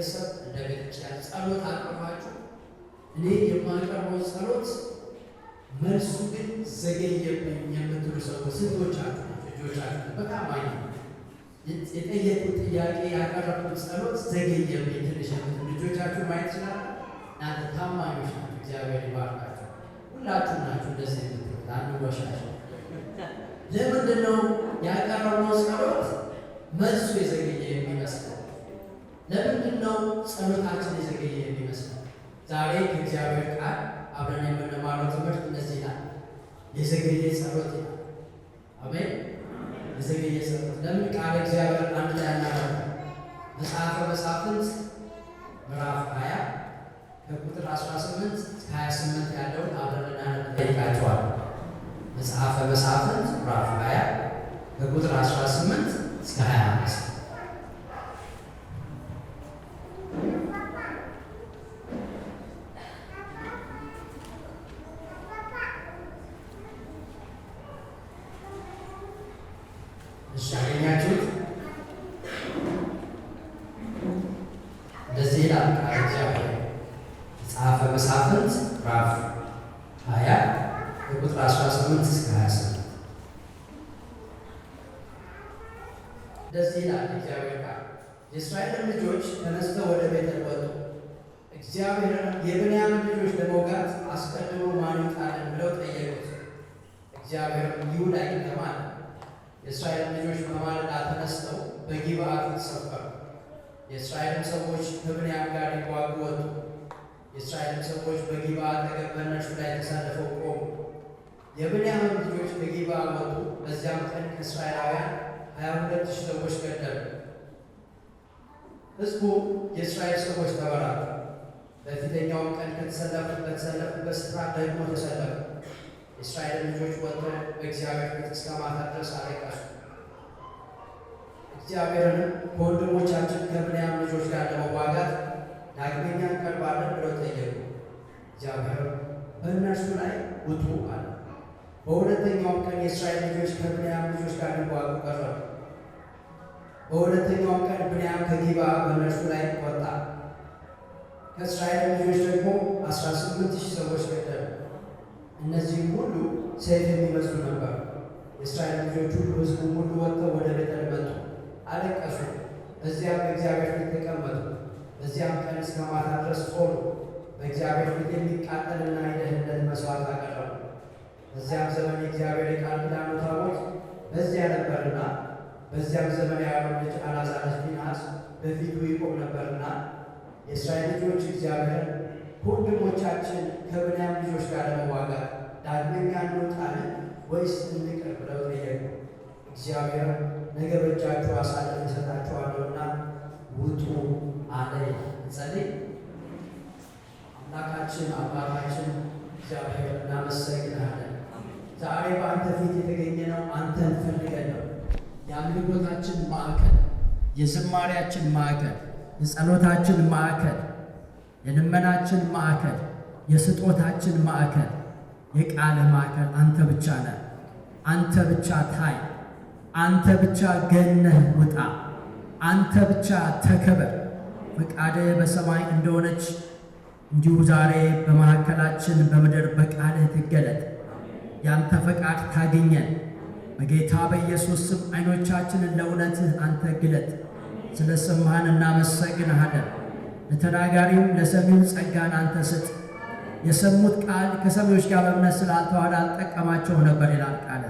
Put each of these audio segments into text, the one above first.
ቤተሰብ እንደ ቤተክርስቲያን ጸሎት አቅርባችሁ እኔ የማቀርበው ጸሎት መልሱ ግን ዘገየብኝ የምትሉ ሰዎች ስንቶቻችሁ ልጆቻችሁ በታማኝ የጠየቁት ጥያቄ ያቀረብኩት ጸሎት ዘገየብኝ ትንሽ የምትሉ ልጆቻችሁ ማየት ይችላል። እናንተ ታማኞች ናችሁ። እግዚአብሔር ይባርካችሁ። ሁላችሁ ናችሁ እንደዚህ የምትሉት አንወሻሽ። ለምንድን ነው ያቀረብነው ጸሎት መልሱ የዘገየ የሚመስለው? ለምንድን ነው ጸሎታችን የዘገየ የሚመስለው? ዛሬ ከእግዚአብሔር ቃል አብረን የምንማረው ትምህርት እንደዚህ ይላል። የዘገየ ጸሎት ይላል። አሜን። የዘገየ ጸሎት ለምን ቃል እግዚአብሔር አንድ ላይ ያናገራል። መጽሐፈ መሳፍንት ምዕራፍ 20 ከቁጥር 18 እስከ 28 ያለውን አብረን እናነብላችኋለን። መጽሐፈ መሳፍንት ምዕራፍ 20 ከቁጥር 18 እስከ 25 ያገኛችሁት እንደዚህ ይላል ቃል እግዚአብሔር። መጽሐፈ መሳፍንት ምዕራፍ 20 ከቁጥር 18 እስከ 28 እንደዚህ ይላል እግዚአብሔር ቃል። የእስራኤል ልጆች ተነስተው ወደ ቤቴል ወጡ። እግዚአብሔር የብንያምን ልጆች ለመውጋት አስቀድሞ ማን ይውጣልን ብለው ጠየቁት። እግዚአብሔርም ይሁዳ ይቅደም አለ። የእስራኤል ልጆች በማለዳ ተነስተው በጊብዓ ፊት ሰፈሩ። የእስራኤልም ሰዎች ከብንያም ጋር ሊዋጉ ወጡ። የእስራኤልም ሰዎች በጊብዓ አጠገብ በእነርሱ ላይ ተሰልፈው ቆሙ። የብንያምም ልጆች በጊብዓ ወጡ። በዚያም ቀን ከእስራኤላውያን 22,000 ሰዎች ገደሉ። ሕዝቡ የእስራኤል ሰዎች ተበራቱ። በፊተኛውም ቀን በተሰለፉበት ስፍራ ደግሞ ተሰለፉ። የእስራኤል ልጆች ወጥተው በእግዚአብሔር ፊት እስከ ማታ ድረስ አለቀሱ። እግዚአብሔርንም ከወንድሞቻችን ከብንያም ልጆች ጋር ለመዋጋት ዳግመኛ እንቀርባለን ብለው ጠየቁ። እግዚአብሔርም በእነርሱ ላይ ውጡ አለ። በሁለተኛውም ቀን የእስራኤል ልጆች ከብንያም ልጆች ጋር ሊዋጉ ቀረቡ። በሁለተኛውም ቀን ብንያም ከጊብዓ በእነርሱ ላይ ወጣ። ከእስራኤል ልጆች ደግሞ 18,000 ሰዎች ገደሉ። እነዚህም ሁሉ ሰይፍ የሚመስሉ ነበር። የእስራኤል ልጆች ሁሉ ሕዝቡም ሁሉ ወጥተው ወደ ቤቴል መጡ፣ አለቀሱ። በዚያም በእግዚአብሔር ፊት ተቀመጡ። በዚያም ቀን እስከ ማታ ድረስ ጾሙ። በእግዚአብሔር ፊት የሚቃጠልና የደህንነት መሥዋዕት አቀረቡ። በዚያም ዘመን የእግዚአብሔር የቃል ኪዳኑ ታቦት በዚያ ነበርና፣ በዚያም ዘመን የአሮን ልጅ አልዓዛር ልጅ ፊንሐስ በፊቱ ይቆም ነበርና የእስራኤል ልጆች እግዚአብሔር ከወንድሞቻችን ከብንያም ልጆች ጋር ለመዋጋት ዳግመኛ እንውጣለን ወይስ እንቅር ብለው ጠየቁ። እግዚአብሔር ነገ በእጃችሁ አሳልፌ እሰጣችኋለሁና ውጡ አለ። እንጸልይ። አምላካችን አባታችን እግዚአብሔር እናመሰግናለን። ዛሬ በአንተ ፊት የተገኘነው አንተን ፈልገን ነው። የአምልኮታችን ማዕከል፣ የዝማሪያችን ማዕከል፣ የጸሎታችን ማዕከል፣ የልመናችን ማዕከል፣ የስጦታችን ማዕከል፣ የቃልህ ማዕከል አንተ ብቻ ነህ። አንተ ብቻ ታይ፣ አንተ ብቻ ገነህ ውጣ፣ አንተ ብቻ ተከበር። ፈቃድህ በሰማይ እንደሆነች እንዲሁ ዛሬ በመካከላችን በምድር በቃልህ ትገለጥ። ያንተ ፈቃድ ታገኘን። በጌታ በኢየሱስ ስም ዓይኖቻችንን ለእውነትህ አንተ ግለጥ። ስለ ሰማህን እናመሰግንሃለን። ለተናጋሪውም ለሰሚው ጸጋን አንተ ስጥ። የሰሙት ቃል ከሰሚዎች ጋር በእምነት ስላልተዋሃደ አልጠቀማቸው ነበር ይላል ቃል።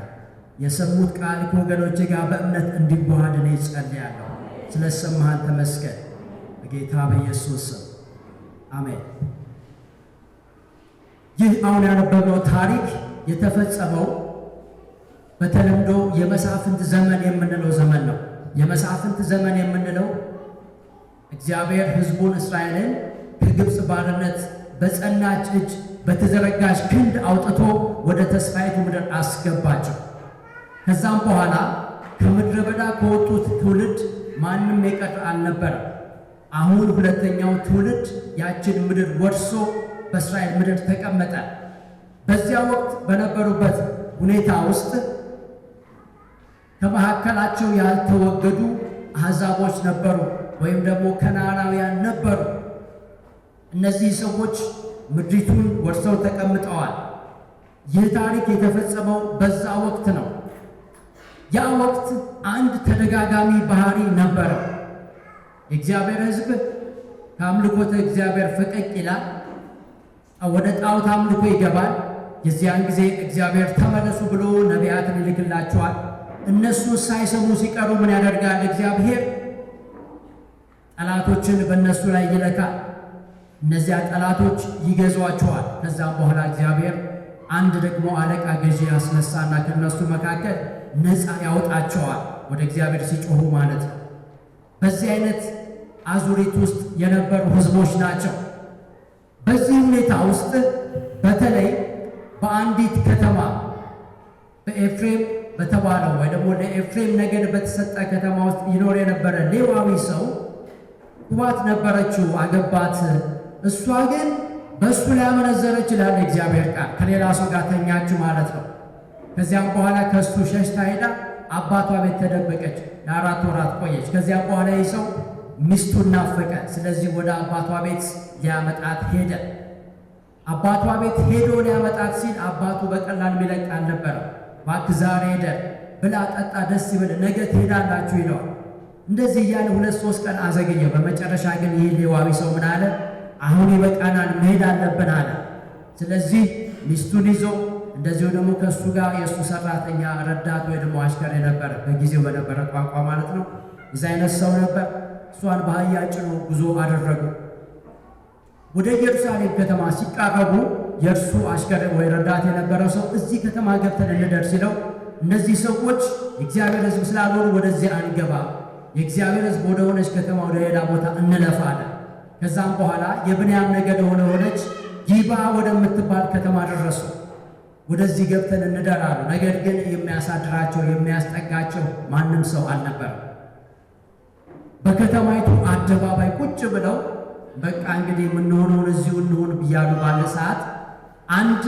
የሰሙት ቃል ከወገኖቼ ጋር በእምነት እንዲዋሃድ እኔ ጸልያለሁ። ስለ ሰማህን ተመስገን። በጌታ በኢየሱስ ስም አሜን። ይህ አሁን ያነበብነው ታሪክ የተፈጸመው በተለምዶ የመሳፍንት ዘመን የምንለው ዘመን ነው። የመሳፍንት ዘመን የምንለው እግዚአብሔር ሕዝቡን እስራኤልን ከግብፅ ባርነት በጸናች እጅ በተዘረጋች ክንድ አውጥቶ ወደ ተስፋይቱ ምድር አስገባቸው። ከዛም በኋላ ከምድረ በዳ ከወጡት ትውልድ ማንም የቀረ አልነበረም። አሁን ሁለተኛው ትውልድ ያችን ምድር ወርሶ በእስራኤል ምድር ተቀመጠ። በዚያ ወቅት በነበሩበት ሁኔታ ውስጥ ከመካከላቸው ያልተወገዱ አሕዛቦች ነበሩ። ወይም ደግሞ ከነዓናውያን ነበሩ። እነዚህ ሰዎች ምድሪቱን ወርሰው ተቀምጠዋል። ይህ ታሪክ የተፈጸመው በዛ ወቅት ነው። ያ ወቅት አንድ ተደጋጋሚ ባህሪ ነበረ። የእግዚአብሔር ሕዝብ ከአምልኮተ እግዚአብሔር ፈቀቅ ይላል፣ ወደ ጣዖት አምልኮ ይገባል። የዚያን ጊዜ እግዚአብሔር ተመለሱ ብሎ ነቢያትን ይልክላቸዋል። እነሱ ሳይሰሙ ሲቀሩ ምን ያደርጋል? እግዚአብሔር ጠላቶችን በእነሱ ላይ ይልካል። እነዚያ ጠላቶች ይገዟቸዋል። ከዛም በኋላ እግዚአብሔር አንድ ደግሞ አለቃ ገዢ ያስነሳና ከነሱ መካከል ነፃ ያወጣቸዋል፣ ወደ እግዚአብሔር ሲጮሁ ማለት ነው። በዚህ አይነት አዙሪት ውስጥ የነበሩ ህዝቦች ናቸው። በዚህ ሁኔታ ውስጥ በተለይ በአንዲት ከተማ በኤፍሬም በተባለው ወይ ደግሞ ለኤፍሬም ነገድ በተሰጠ ከተማ ውስጥ ይኖር የነበረ ሌዋዊ ሰው ቁባት ነበረችው፣ አገባት። እሷ ግን በእሱ ላይ አመነዘረች ይላል እግዚአብሔር ቃል። ከሌላ ሰው ጋር ተኛች ማለት ነው። ከዚያም በኋላ ከእሱ ሸሽታ ሄዳ አባቷ ቤት ተደበቀች። ለ4 ወራት ቆየች። ከዚያም በኋላ ይህ ሰው ሚስቱን ናፈቀ። ስለዚህ ወደ አባቷ ቤት ሊያመጣት ሄደ። አባቷ ቤት ሄዶ ሊያመጣት ሲል አባቱ በቀላል የሚለቅ አልነበረም። እባክህ ዛሬ ሄደ ብላ ጠጣ፣ ደስ ይበል፣ ነገ ትሄዳላችሁ ይለዋል። እንደዚህ እያለ 2-3 ቀን አዘገየው። በመጨረሻ ግን ይህ ሌዋዊ ሰው ምን አለ? አሁን ይበቃናል፣ መሄድ አለብን አለ። ስለዚህ ሚስቱን ይዞ እንደዚሁ ደግሞ ከእሱ ጋር የእሱ ሰራተኛ ረዳት ወይ ደግሞ አሽከር የነበረ በጊዜው በነበረ ቋንቋ ማለት ነው፣ እዛ አይነት ሰው ነበር። እሷን በአህያ ጭኖ ጉዞ አደረጉ። ወደ ኢየሩሳሌም ከተማ ሲቃረቡ የእርሱ አሽከር ወይ ረዳት የነበረው ሰው እዚህ ከተማ ገብተን እንደርስ ሲለው እነዚህ ሰዎች የእግዚአብሔር ሕዝብ ስላልሆኑ ወደዚህ አንገባም፣ የእግዚአብሔር ሕዝብ ወደ ሆነች ከተማ ወደ ሌላ ቦታ እንለፋለን። ከዛም በኋላ የብንያም ነገድ ሆነች ጊባ ወደምትባል ከተማ ደረሱ። ወደዚህ ገብተን እንደራሉ። ነገር ግን የሚያሳድራቸው የሚያስጠጋቸው ማንም ሰው አልነበረም። በከተማይቱ አደባባይ ቁጭ ብለው በቃ እንግዲህ የምንሆነውን እዚሁ እንሆን ብያሉ ባለ ሰዓት አንድ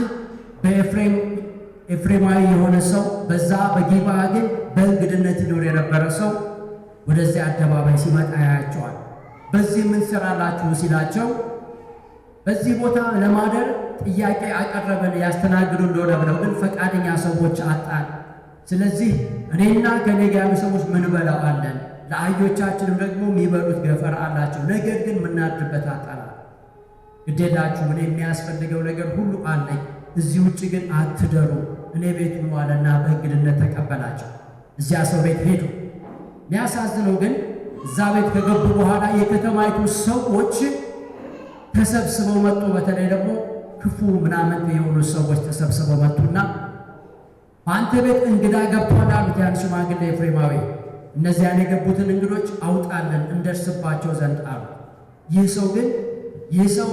ኤፍሬማዊ የሆነ ሰው በዛ በጊባ ግን በእንግድነት ይኖር የነበረ ሰው ወደዚህ አደባባይ ሲመጣ ያያቸዋል። በዚህ ምን ትሰራላችሁ ሲላቸው በዚህ ቦታ ለማደር ጥያቄ አቀረበን ያስተናግዱ እንደሆነ ብለው ግን ፈቃደኛ ሰዎች አጣን። ስለዚህ እኔና ከኔ ጋር ያሉ ሰዎች ምን በላው አለን፣ ለአህዮቻችንም ደግሞ የሚበሉት ገፈር አላቸው። ነገር ግን ምናድርበት አጣናል። ግዴላችሁ እኔ የሚያስፈልገው ነገር ሁሉ አለኝ፣ እዚህ ውጭ ግን አትደሩ፣ እኔ ቤት ዋለና በእንግድነት ተቀበላቸው። እዚያ ሰው ቤት ሄዱ። የሚያሳዝነው ግን እዛ ቤት ከገቡ በኋላ የከተማይቱ ሰዎች ተሰብስበው መጡ። በተለይ ደግሞ ክፉ ምናምን የሆኑ ሰዎች ተሰብስበው መጡና በአንተ ቤት እንግዳ ገብቷል አሉት ያን ሽማግሌ ኤፍሬማዊ። እነዚያን የገቡትን እንግዶች አውጣለን እንደርስባቸው ዘንድ አሉ። ይህ ሰው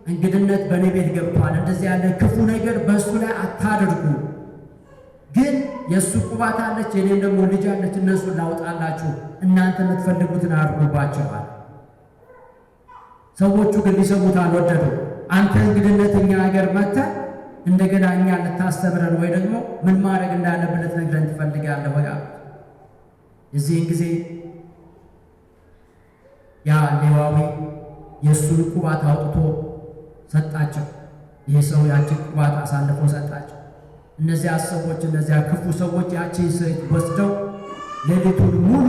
እንግድነት በእኔ ቤት ገብቷል፣ እንደዚህ ያለ ክፉ ነገር በእሱ ላይ አታድርጉ፣ ግን የእሱ ቁባት አለች፣ የኔም ደግሞ ልጅ አለች፣ እነሱን ላውጣላችሁ፣ እናንተ የምትፈልጉትን አድርጉባቸዋል። ሰዎቹ ግን ሊሰሙት አልወደዱ። አንተ እንግድነት እኛ ሀገር መጥተህ እንደገና እኛ ልታስተምረን ወይ ደግሞ ምን ማድረግ እንዳለብን ልትነግረን ትፈልጋለህ ወይ አሉት። የዚህን ጊዜ ያ ሌዋዊ የእሱን ቁባት አውጥቶ ሰጣቸው። ይህ ሰው ያችን ቁባት አሳልፎ ሰጣቸው። እነዚያ ሰዎች እነዚያ ክፉ ሰዎች ያችን ሴት ወስደው ሌሊቱን ሙሉ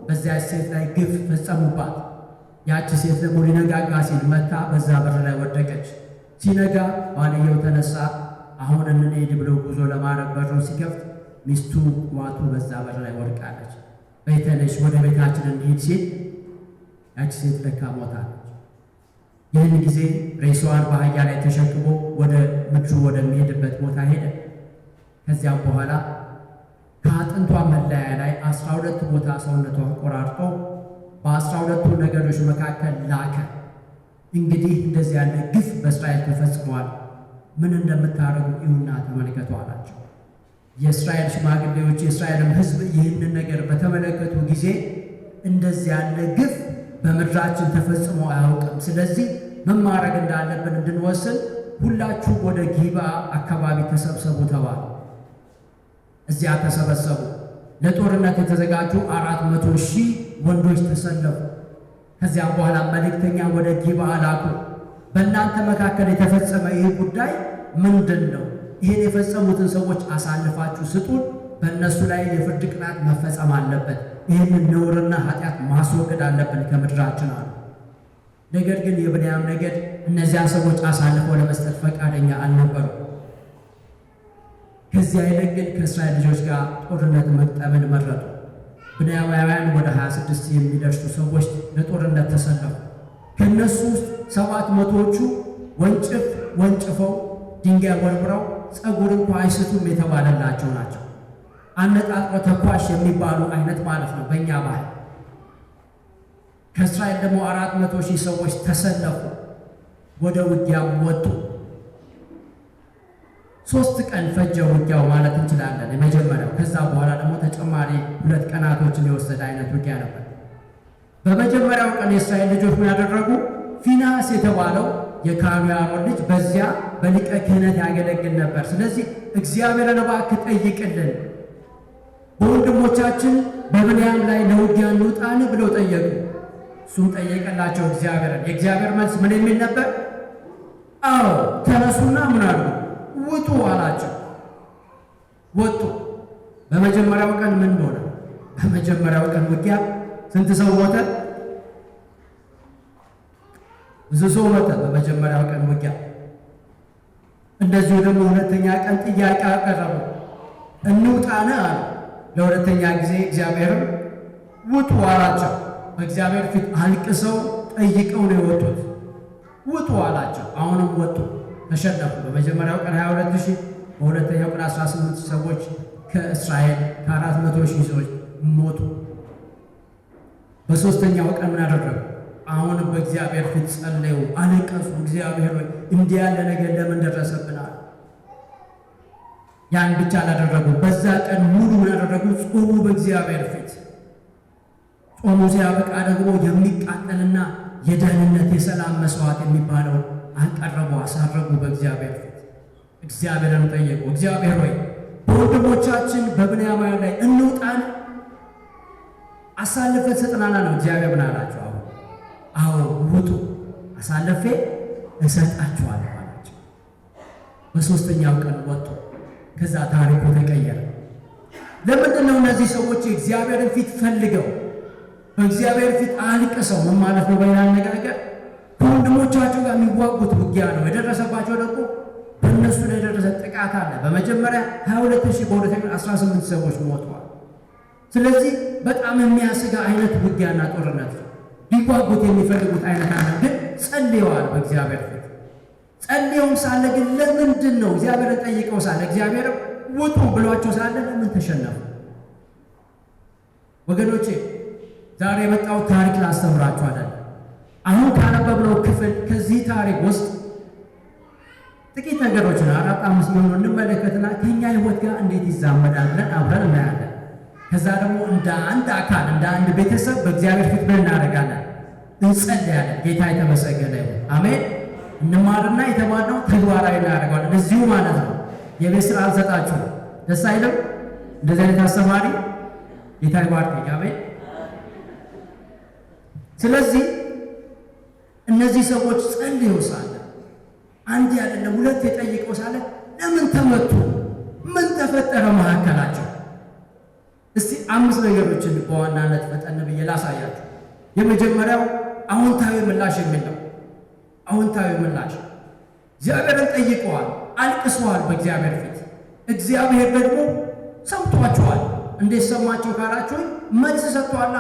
በዚያ ሴት ላይ ግፍ ፈጸሙባት። ያቺ ሴት ደግሞ ሊነጋጋ ሲል መታ በዛ በር ላይ ወደቀች። ሲነጋ ባልየው ተነሳ። አሁን እንሄድ ብሎ ጉዞ ለማድረግ በሩን ሲከፍት ሚስቱ ቁባቱ በዛ በር ላይ ወድቃለች። በይተነሽ ወደ ቤታችን እንሂድ ሲል ያቺ ሴት ለካ ሞታለች። ይህን ጊዜ ሬሳዋን በአህያ ላይ ተሸክሞ ወደ ምድሩ ወደሚሄድበት ቦታ ሄደ። ከዚያም በኋላ ከአጥንቷ መለያ ላይ 12 ቦታ ሰውነቷን ቆራርጦ በ12ቱ ነገዶች መካከል ላከ። እንግዲህ እንደዚህ ያለ ግፍ በእስራኤል ተፈጽሟል፣ ምን እንደምታደርጉ ይሁና ተመልከቱ አላቸው። የእስራኤል ሽማግሌዎች የእስራኤልም ሕዝብ ይህንን ነገር በተመለከቱ ጊዜ እንደዚህ ያለ ግፍ በምድራችን ተፈጽሞ አያውቅም፣ ስለዚህ ምን ማድረግ እንዳለብን እንድንወስን ሁላችሁ ወደ ጊባ አካባቢ ተሰብሰቡ ተባሉ። እዚያ ተሰበሰቡ። ለጦርነት የተዘጋጁ 400,000 ወንዶች ተሰለፉ። ከዚያም በኋላ መልእክተኛ ወደ ጊብዓ ላኩ። በእናንተ መካከል የተፈጸመ ይህ ጉዳይ ምንድን ነው? ይህን የፈጸሙትን ሰዎች አሳልፋችሁ ስጡን። በእነሱ ላይ የፍርድ ቅጣት መፈጸም አለበት። ይህንን ነውርና ኃጢአት ማስወገድ አለብን ከምድራችን አሉ። ነገር ግን የብንያም ነገድ እነዚያን ሰዎች አሳልፈው ለመስጠት ፈቃደኛ አልነበሩ። ከዚያ ይልቅ ግን ከእስራኤል ልጆች ጋር ጦርነት መግጠምን መረጡ። ብንያማውያን ወደ 26 የሚደርሱ ሰዎች ለጦርነት ተሰለፉ። ከእነሱ ውስጥ 700ዎቹ ወንጭፍ ወንጭፈው ድንጋይ ወርውረው ፀጉር እንኳ አይስቱም የተባለላቸው ናቸው። አነጣጥሮ ተኳሽ የሚባሉ አይነት ማለት ነው በእኛ ባህል። ከእስራኤል ደግሞ 400,000 ሰዎች ተሰለፉ፣ ወደ ውጊያም ወጡ። 3 ቀን ፈጀ ውጊያው ማለት እንችላለን የመጀመሪያው። ከዛ በኋላ ደግሞ ተጨማሪ 2 ቀናቶችን የወሰደ አይነት ውጊያ ነበር። በመጀመሪያው ቀን የእስራኤል ልጆች ምን ያደረጉ? ፊንሐስ የተባለው የካህኑ አሮን ልጅ በዚያ በሊቀ ክህነት ያገለግል ነበር። ስለዚህ እግዚአብሔርን እባክህ ጠይቅልን፣ በወንድሞቻችን በብንያም ላይ ለውጊያ እንውጣን ብለው ጠየቁ። እሱም ጠየቀላቸው እግዚአብሔርን። የእግዚአብሔር መልስ ምን የሚል ነበር? አዎ ተነሱና ምን አሉ? ውጡ አላቸው። ወጡ። በመጀመሪያው ቀን ምን ሆነ? በመጀመሪያው ቀን ውጊያ ስንት ሰው ሞተ? ብዙ ሰው ሞተ በመጀመሪያው ቀን ውጊያ። እንደዚሁ ደግሞ ሁለተኛ ቀን ጥያቄ አቀረቡ፣ እንውጣን አሉ። ለሁለተኛ ጊዜ እግዚአብሔርም ውጡ አላቸው። በእግዚአብሔር ፊት አልቅሰው ጠይቀው ነው የወጡት። ውጡ አላቸው። አሁንም ወጡ፣ ተሸነፉ። በመጀመሪያው ቀን 22,000፣ በሁለተኛው ቀን 18,000 ሰዎች ከእስራኤል ከ400,000 ሰዎች ሞቱ። በሦስተኛው ቀን ምን አደረጉ? አሁንም በእግዚአብሔር ፊት ጸለዩ፣ አለቀሱ። እግዚአብሔር ሆይ እንዲህ ያለ ነገር ለምን ደረሰብናል? ያን ብቻ አላደረጉ። በዛ ቀን ሙሉ ምን አደረጉ? ጾሙ በእግዚአብሔር ፊት። ጾሙ ሲያበቃ ደግሞ የሚቃጠልና የደህንነት የሰላም መስዋዕት የሚባለውን አቀረቡ፣ አሳረጉ በእግዚአብሔር ፊት። እግዚአብሔርን ጠየቁ። እግዚአብሔር ሆይ በወንድሞቻችን በብንያማውያን ላይ እንውጣን? አሳልፈህ ትሰጠናለህ ነው። እግዚአብሔር ምን አላቸው? አዎ ውጡ፣ አሳልፌ እሰጣችኋለሁ አላቸው። በሦስተኛው ቀን ወጡ። ከዛ ታሪኩ ተቀየረ። ለምንድን ነው እነዚህ ሰዎች የእግዚአብሔርን ፊት ፈልገው በእግዚአብሔር ፊት አልቅሰው ምን ማለት ነው? በሌላ አነጋገር ከወንድሞቻቸው ጋር የሚዋጉት ውጊያ ነው። የደረሰባቸው ደግሞ በእነሱ ላይ የደረሰ ጥቃት አለ። በመጀመሪያ 22,000፣ በሁለተኛው 18 ሰዎች ሞተዋል። ስለዚህ በጣም የሚያስጋ አይነት ውጊያና ጦርነት ነው። ሊዋጉት የሚፈልጉት አይነት አለ። ግን ጸልየዋል በእግዚአብሔር ፊት። ጸልየውም ሳለ ግን ለምንድን ነው እግዚአብሔርን ጠይቀው ሳለ እግዚአብሔር ውጡ ብሏቸው ሳለ ለምን ተሸነፉ? ወገኖቼ ዛሬ የመጣው ታሪክ ላስተምራችሁ አይደለም። አሁን ካነበብነው ክፍል ከዚህ ታሪክ ውስጥ ጥቂት ነገሮችን 4-5 የሚሆኑ እንመለከትና ከኛ ሕይወት ጋር እንዴት ይዛመዳል ብለን አብረን እናያለን። ከዛ ደግሞ እንደ አንድ አካል እንደ አንድ ቤተሰብ በእግዚአብሔር ፊት ምን እናደርጋለን? እንጸልያለን። ጌታ የተመሰገነ ይሁን። አሜን። እንማርና የተማርነው ተግባራዊ እናደርገዋለን። እዚሁ ማለት ነው። የቤት ስራ አልሰጣችሁ ደስ አይልም? እንደዚህ አይነት አስተማሪ ጌታ ይባርክ። አሜን። ስለዚህ እነዚህ ሰዎች ጸልየው ሳለ አንድ አይደለም 2 የጠይቀው ሳለ ለምን ተመቱ? ምን ተፈጠረ መካከላቸው? እስቲ 5 ነገሮችን በዋናነት ፈጠን ብዬ ላሳያችሁ። የመጀመሪያው አዎንታዊ ምላሽ የሚለው አዎንታዊ ምላሽ። እግዚአብሔርን ጠይቀዋል፣ አልቅሰዋል በእግዚአብሔር ፊት። እግዚአብሔር ደግሞ ሰምቷቸዋል። እንዴት ሰማቸው ካላችሁ መልስ ሰጥቷላ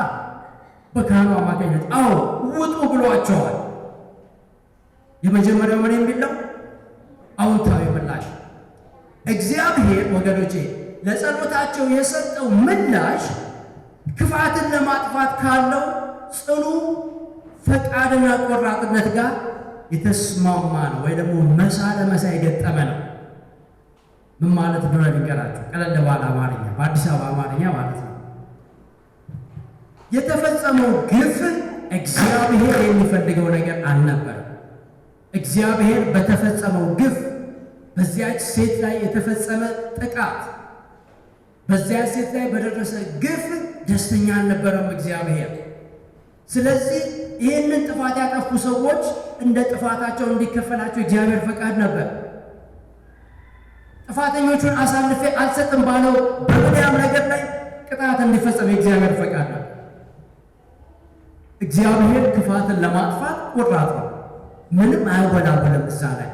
በካህኑ አማካኝነት። አዎ ውጡ ብሏቸዋል። የመጀመሪያው ምን የሚለው አዎንታዊ ምላሽ። እግዚአብሔር ወገኖቼ ለጸሎታቸው የሰጠው ምላሽ ክፋትን ለማጥፋት ካለው ጽኑ ፈቃድና ቆራጥነት ጋር የተስማማ ነው፣ ወይ ደግሞ መሳ ለመሳ የገጠመ ነው። ምን ማለት እንደሆነ ልንገራችሁ፣ ቀለል ባለ አማርኛ፣ በአዲስ አበባ አማርኛ ማለት ነው። የተፈጸመው ግፍ እግዚአብሔር የሚፈልገው ነገር አልነበረም። እግዚአብሔር በተፈጸመው ግፍ፣ በዚያች ሴት ላይ የተፈጸመ ጥቃት፣ በዚያች ሴት ላይ በደረሰ ግፍ ደስተኛ አልነበረም እግዚአብሔር። ስለዚህ ይህንን ጥፋት ያጠፉ ሰዎች እንደ ጥፋታቸው እንዲከፈላቸው እግዚአብሔር ፈቃድ ነበር። ጥፋተኞቹን አሳልፌ አልሰጥም ባለው በብንያም ነገር ላይ ቅጣት እንዲፈጸም የእግዚአብሔር ፈቃድ ነበር። እግዚአብሔር ክፋትን ለማጥፋት ቆራጥ ነው። ምንም አያወላወልም። እዛ ላይ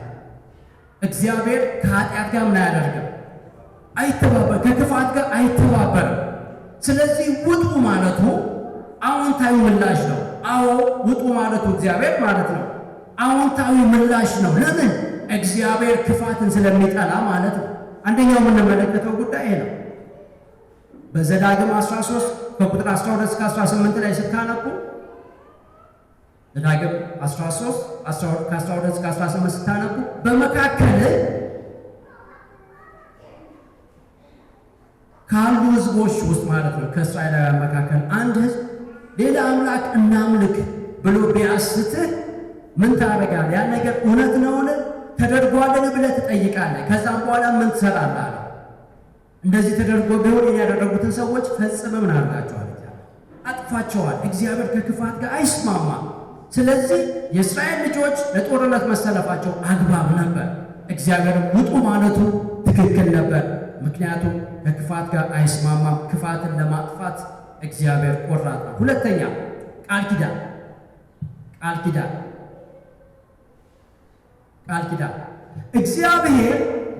እግዚአብሔር ከኃጢአት ጋር ምን አያደርግም? አይተባበር፣ ከክፋት ጋር አይተባበርም። ስለዚህ ውጡ ማለቱ አዎንታዊ ምላሽ ነው። አዎ ውጡ ማለቱ እግዚአብሔር ማለት ነው አዎንታዊ ምላሽ ነው። ለምን? እግዚአብሔር ክፋትን ስለሚጠላ ማለት ነው። አንደኛው የምንመለከተው ጉዳይ ነው። በዘዳግም 13 ከቁጥር 12 እስከ 18 ላይ ስታነቡ ዘዳግም 13 ከ12 እስከ 18 ስታነቡ በመካከል ካሉ ህዝቦች ውስጥ ማለት ነው ከእስራኤላውያን መካከል አንድ ህዝብ ሌላ አምላክ እናምልክ ብሎ ቢያስትህ ምን ታደርጋለህ? ያ ነገር እውነት ነውን ተደርጓልን ብለህ ትጠይቃለህ። ከዛም በኋላ ምን ትሰራለህ? እንደዚህ ተደርጎ ቢሆን ያደረጉትን ሰዎች ፈጽመህ ምን አድርጋቸዋል? አጥፋቸዋል። እግዚአብሔር ከክፋት ጋር አይስማማም። ስለዚህ የእስራኤል ልጆች ለጦርነት መሰለፋቸው አግባብ ነበር። እግዚአብሔርም ውጡ ማለቱ ትክክል ነበር። ምክንያቱም ከክፋት ጋር አይስማማም። ክፋትን ለማጥፋት እግዚአብሔር ቆራጥ ነው። ሁለተኛ ቃል ኪዳን እግዚአብሔር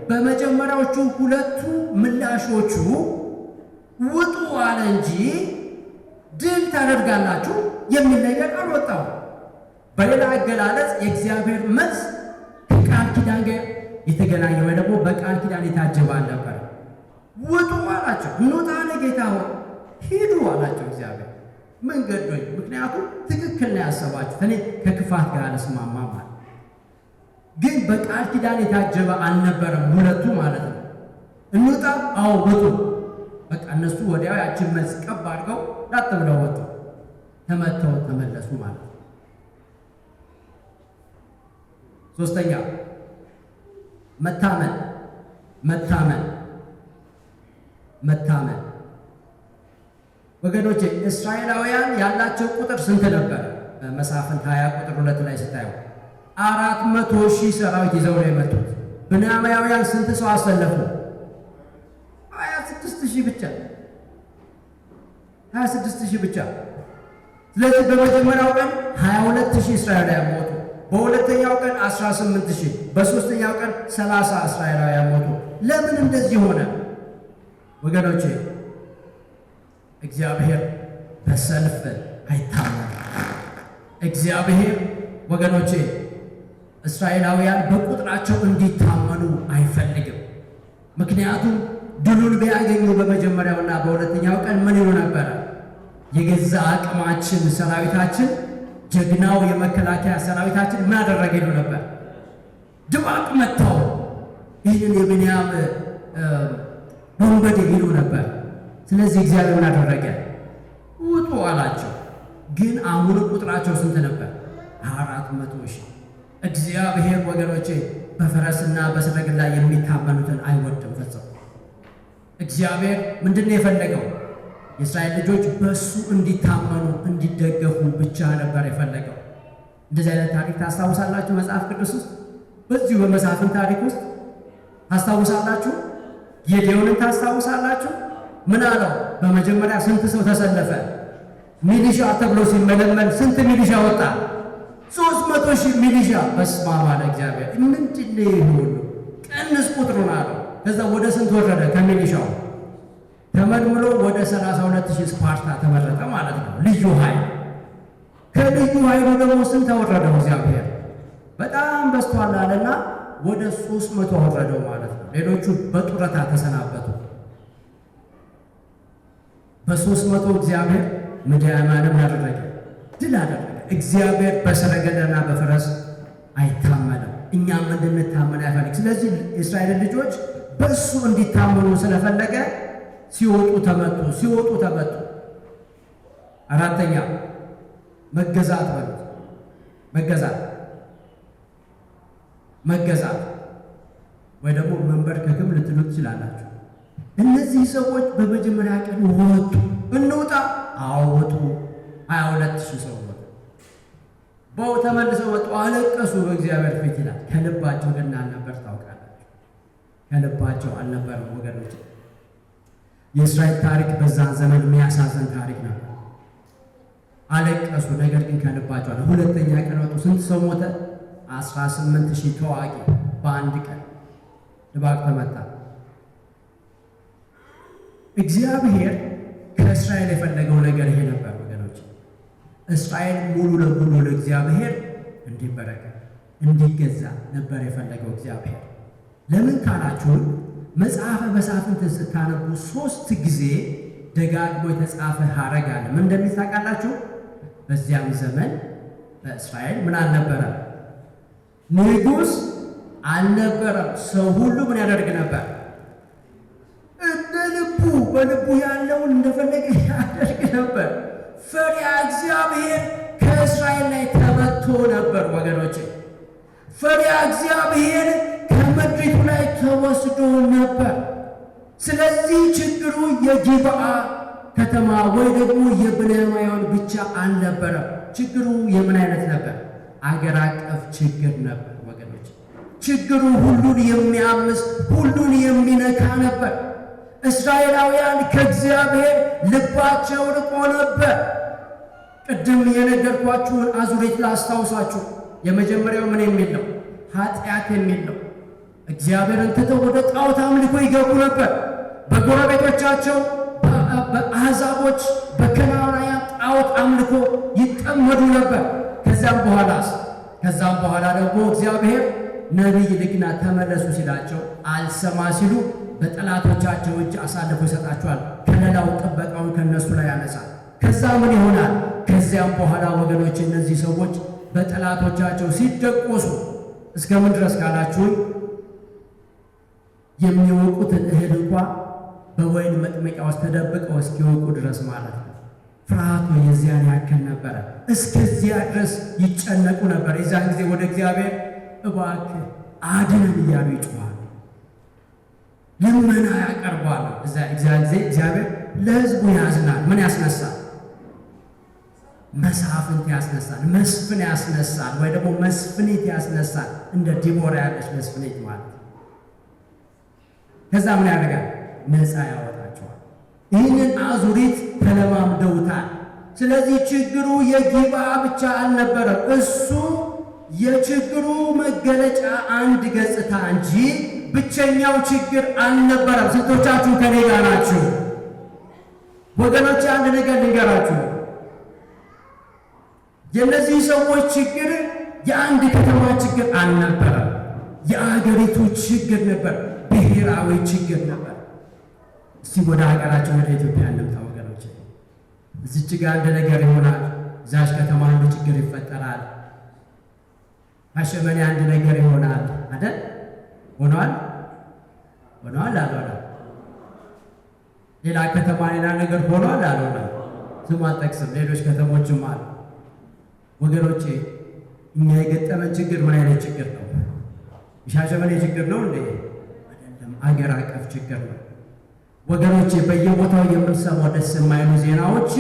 በመጀመሪያዎቹ ሁለቱ ምላሾቹ ውጡ አለ እንጂ ድል ታደርጋላችሁ የሚል ነገር አልወጣም። በሌላ አገላለጽ የእግዚአብሔር መልስ ከቃል ኪዳን ጋር የተገናኘ ወይ ደግሞ በቃል ኪዳን የታጀበ አልነበረ። ውጡ አላቸው። እንውጣ ጌታ ሆይ ሂዱ አላቸው እግዚአብሔር። መንገዶኝ ምክንያቱም ትክክል ነው ያሰባችሁት፣ እኔ ከክፋት ጋር አልስማማም ማለት ግን በቃል ኪዳን የታጀበ አልነበረም። ሁለቱ ማለት ነው። እንውጣ፣ አዎ ውጡ። በቃ እነሱ ወዲያው ያችን መልስ ቀብ አድርገው ላጥ ብለው ወጡ። ተመተው ተመለሱ ማለት ነው። ሶስተኛ መታመን ወገኖቼ እስራኤላውያን ያላቸው ቁጥር ስንት ነበር? መሳፍንት 20 ቁጥር 2 ላይ ስታዩ 400,000 ሰራዊት ይዘው ነው የመጡት። ብንያማውያን ስንት ሰው አሰለፉ? 26,000 ብቻ 26,000 ብቻ። ስለዚህ በመጀመሪያው ቀን 22,000 እስራኤላውያን ሞቱ። በሁለተኛው ቀን 18,000፣ በሶስተኛው ቀን 30 እስራኤላውያን ሞቱ። ለምን እንደዚህ ሆነ? ወገኖቼ እግዚአብሔር በሰልፍ አይታመንም። እግዚአብሔር ወገኖቼ እስራኤላውያን በቁጥራቸው እንዲታመኑ አይፈልግም። ምክንያቱም ድሉን ቢያገኙ በመጀመሪያውና በሁለተኛው ቀን ምን ይሉ ነበረ? የገዛ አቅማችን ሰራዊታችን፣ ጀግናው የመከላከያ ሰራዊታችን ምን አደረገ ይሉ ነበር? ድባቅ መታው። ይህንን የብንያም ወንበዴ ይሉ ነበር። ስለዚህ እግዚአብሔር ምን አደረገ? ውጡ አላቸው። ግን አሁን ቁጥራቸው ስንት ነበር? 400,000። እግዚአብሔር ወገኖቼ በፈረስና በሰረገላ የሚታመኑትን አይወድም ፈጽሞ። እግዚአብሔር ምንድን ነው የፈለገው? የእስራኤል ልጆች በእሱ እንዲታመኑ እንዲደገፉ ብቻ ነበር የፈለገው። እንደዚህ አይነት ታሪክ ታስታውሳላችሁ? መጽሐፍ ቅዱስ ውስጥ በዚሁ በመሳፍንት ታሪክ ውስጥ ታስታውሳላችሁ? ጌዴዎንን ታስታውሳላችሁ? ምን አለው? በመጀመሪያ ስንት ሰው ተሰለፈ? ሚሊሻ ተብሎ ሲመለመል ስንት ሚሊሻ ወጣ? 300,000 ሚሊሻ። በስመ አብ አለ እግዚአብሔር። ምንድን ነው ይሄ ሁሉ? ቀንስ ቁጥሩን አለው። ከዛ ወደ ስንት ወረደ? ከሚሊሻው ተመልምሎ ወደ 32,000 ስፓርታ ተመረጠ ማለት ነው። ልዩ ኃይል። ከልዩ ኃይሉ ደግሞ ስንት ተወረደው? እግዚአብሔር በጣም በዝቷል አለና ወደ 300 ወረደው ማለት ነው። ሌሎቹ በጡረታ ተሰናበቱ። በ300 እግዚአብሔር ምድያማንም አደረገ፣ ድል አደረገ። እግዚአብሔር በሰረገላና በፈረስ አይታመንም። እኛም እንድንታመን አይፈልግ። ስለዚህ የእስራኤል ልጆች በእሱ እንዲታመኑ ስለፈለገ ሲወጡ ተመቱ። አራተኛ መገዛት በሉት። መገዛት ወይ ደግሞ መንበርከክም ልትሉ ትችላላችሁ። እነዚህ ሰዎች በመጀመሪያ ቀን ወጡ። እንውጣ፣ አዎ ውጡ። 22,000 ሰው ሞተ። ተመልሰው መጡ፣ አለቀሱ በእግዚአብሔር ፊት ይላል። ከልባቸው ግን አልነበር። ታውቃላችሁ፣ ከልባቸው አልነበረም ወገኖች። የእስራኤል ታሪክ በዛን ዘመን የሚያሳዝን ታሪክ ነበር። አለቀሱ፣ ነገር ግን ከልባቸው አለ። ሁለተኛ ቀን ወጡ። ስንት ሰው ሞተ? 18,000 ተዋጊ በአንድ ቀን ድባቅ ተመታ። እግዚአብሔር ከእስራኤል የፈለገው ነገር ይሄ ነበር ወገኖች። እስራኤል ሙሉ ለሙሉ ለእግዚአብሔር እንዲበረከት እንዲገዛ ነበር የፈለገው እግዚአብሔር። ለምን ካላችሁ መጽሐፈ መሳፍንት ስታነቡ 3 ጊዜ ደጋግሞ የተጻፈ ሐረግ አለ። ምን እንደሚል ታውቃላችሁ? በዚያም ዘመን በእስራኤል ምን አልነበረም? ንጉሥ አልነበረም። ሰው ሁሉ ምን ያደርግ ነበር? እንደ ልቡ በልቡ ያለውን እንደፈለገ ያደርግ ነበር። ፈሪሃ እግዚአብሔር ከእስራኤል ላይ ተመቶ ነበር ወገኖች። ፈሪሃ እግዚአብሔር ከምድሪቱ ላይ ተወስዶ ነበር። ስለዚህ ችግሩ የጊብዓ ከተማ ወይ ደግሞ የብንያማውያን ብቻ አልነበረም። ችግሩ የምን አይነት ነበር? አገር አቀፍ ችግር ነበር ወገኖች። ችግሩ ሁሉን የሚያምስ ሁሉን የሚነካ ነበር። እስራኤላውያን ከእግዚአብሔር ልባቸው ርቆ ነበር። ቅድም የነገርኳችሁን አዙሪት ላስታውሳችሁ። የመጀመሪያው ምን የሚል ነው? ኃጢአት የሚል ነው። እግዚአብሔርን ትተው ወደ ጣዖት አምልኮ ይገቡ ነበር። በጎረቤቶቻቸው በአሕዛቦች በከናናውያን ጣዖት አምልኮ ይጠመዱ ነበር። ከዛም በኋላ ደግሞ እግዚአብሔር ነቢይ ልክና ተመለሱ ሲላቸው አልሰማ ሲሉ በጠላቶቻቸው እጅ አሳልፎ ይሰጣቸዋል። ከለላው ጥበቃውን ከነሱ ላይ ያነሳል። ከዛ ምን ይሆናል? ከዚያም በኋላ ወገኖች እነዚህ ሰዎች በጠላቶቻቸው ሲደቆሱ እስከምን ድረስ ካላችሁን የሚወቁትን እህል እንኳ በወይን መጥመቂያ ውስጥ ተደብቀው እስኪወቁ ድረስ ማለት ነው። ፍርሃቱ የዚያን ያክል ነበረ። እስከዚያ ድረስ ይጨነቁ ነበር። የዛን ጊዜ ወደ እግዚአብሔር እባክህ አድነን እያሉ ይጮኻሉ፣ ልመና ያቀርባሉ። እዛ ጊዜ እግዚአብሔር ለሕዝቡ ያዝናል። ምን ያስነሳል? መሳፍንት ያስነሳል፣ መስፍን ያስነሳል፣ ወይ ደግሞ መስፍኔት ያስነሳል። እንደ ዲቦራ ያለች መስፍኔት ማለት ነው። ከዛ ምን ያደርጋል? ነፃ ያወጣቸዋል። ይህንን አዙሪት ተለማምደውታል። ስለዚህ ችግሩ የጊብዓ ብቻ አልነበረም። እሱ የችግሩ መገለጫ አንድ ገጽታ እንጂ ብቸኛው ችግር አልነበረም። ስንቶቻችሁ ከኔ ጋር ናችሁ ወገኖች? አንድ ነገር ልንገራችሁ። የእነዚህ ሰዎች ችግር የአንድ ከተማ ችግር አልነበረም። የአገሪቱ ችግር ነበር። ብሔራዊ ችግር ነበር። እስቲ ወደ ሀገራችን ወደ ኢትዮጵያ እንምጣ ወገኖች። እዚች ጋር አንድ ነገር ይሆናል፣ እዛች ከተማ አንድ ችግር ይፈጠራል። አሸመኔ አንድ ነገር ይሆናል አይደል? ሆኗል አልሆነም? ሌላ ከተማ ሌላ ነገር ሆኗል አልሆነም? ስም አልጠቅስም፣ ሌሎች ከተሞችም አሉ ወገኖቼ። እኛ የገጠመን ችግር ምን አይነት ችግር ነው? የሻሸመኔ ችግር ነው እንዴ? አይደለም፣ አገር አቀፍ ችግር ነው ወገኖቼ። በየቦታው የምንሰማው ደስ የማይሉ ዜናዎች፣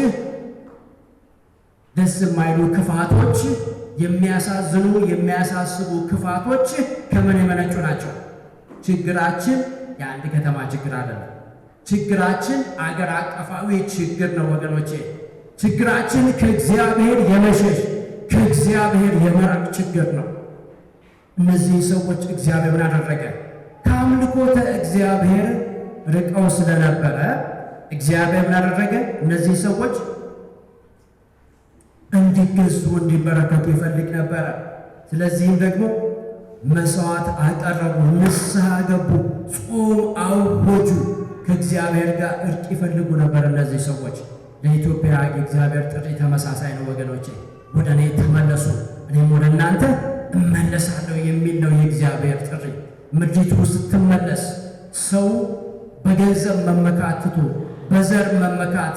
ደስ የማይሉ ክፋቶች፣ የሚያሳዝኑ የሚያሳስቡ ክፋቶች ከምን የመነጩ ናቸው? ችግራችን የአንድ ከተማ ችግር አይደለም። ችግራችን አገር አቀፋዊ ችግር ነው ወገኖቼ። ችግራችን ከእግዚአብሔር የመሸሽ ከእግዚአብሔር የመራቅ ችግር ነው። እነዚህ ሰዎች እግዚአብሔር ምን አደረገ? ከአምልኮተ እግዚአብሔር ርቀው ስለነበረ እግዚአብሔር ምን አደረገ? እነዚህ ሰዎች እንዲገዙ እንዲበረከቱ ይፈልግ ነበረ። ስለዚህም ደግሞ መስዋዕት አቀረቡ፣ ንስሐ ገቡ፣ ጾም አወጁ፣ ከእግዚአብሔር ጋር እርቅ ይፈልጉ ነበር። እነዚህ ሰዎች ለኢትዮጵያ የእግዚአብሔር ጥሪ ተመሳሳይ ነው ወገኖቼ። ወደ እኔ ተመለሱ እኔም ወደ እናንተ እመለሳለሁ የሚል ነው የእግዚአብሔር ጥሪ። ምድሪቱ ስትመለስ ሰው በገንዘብ መመካት ትቶ፣ በዘር መመካት፣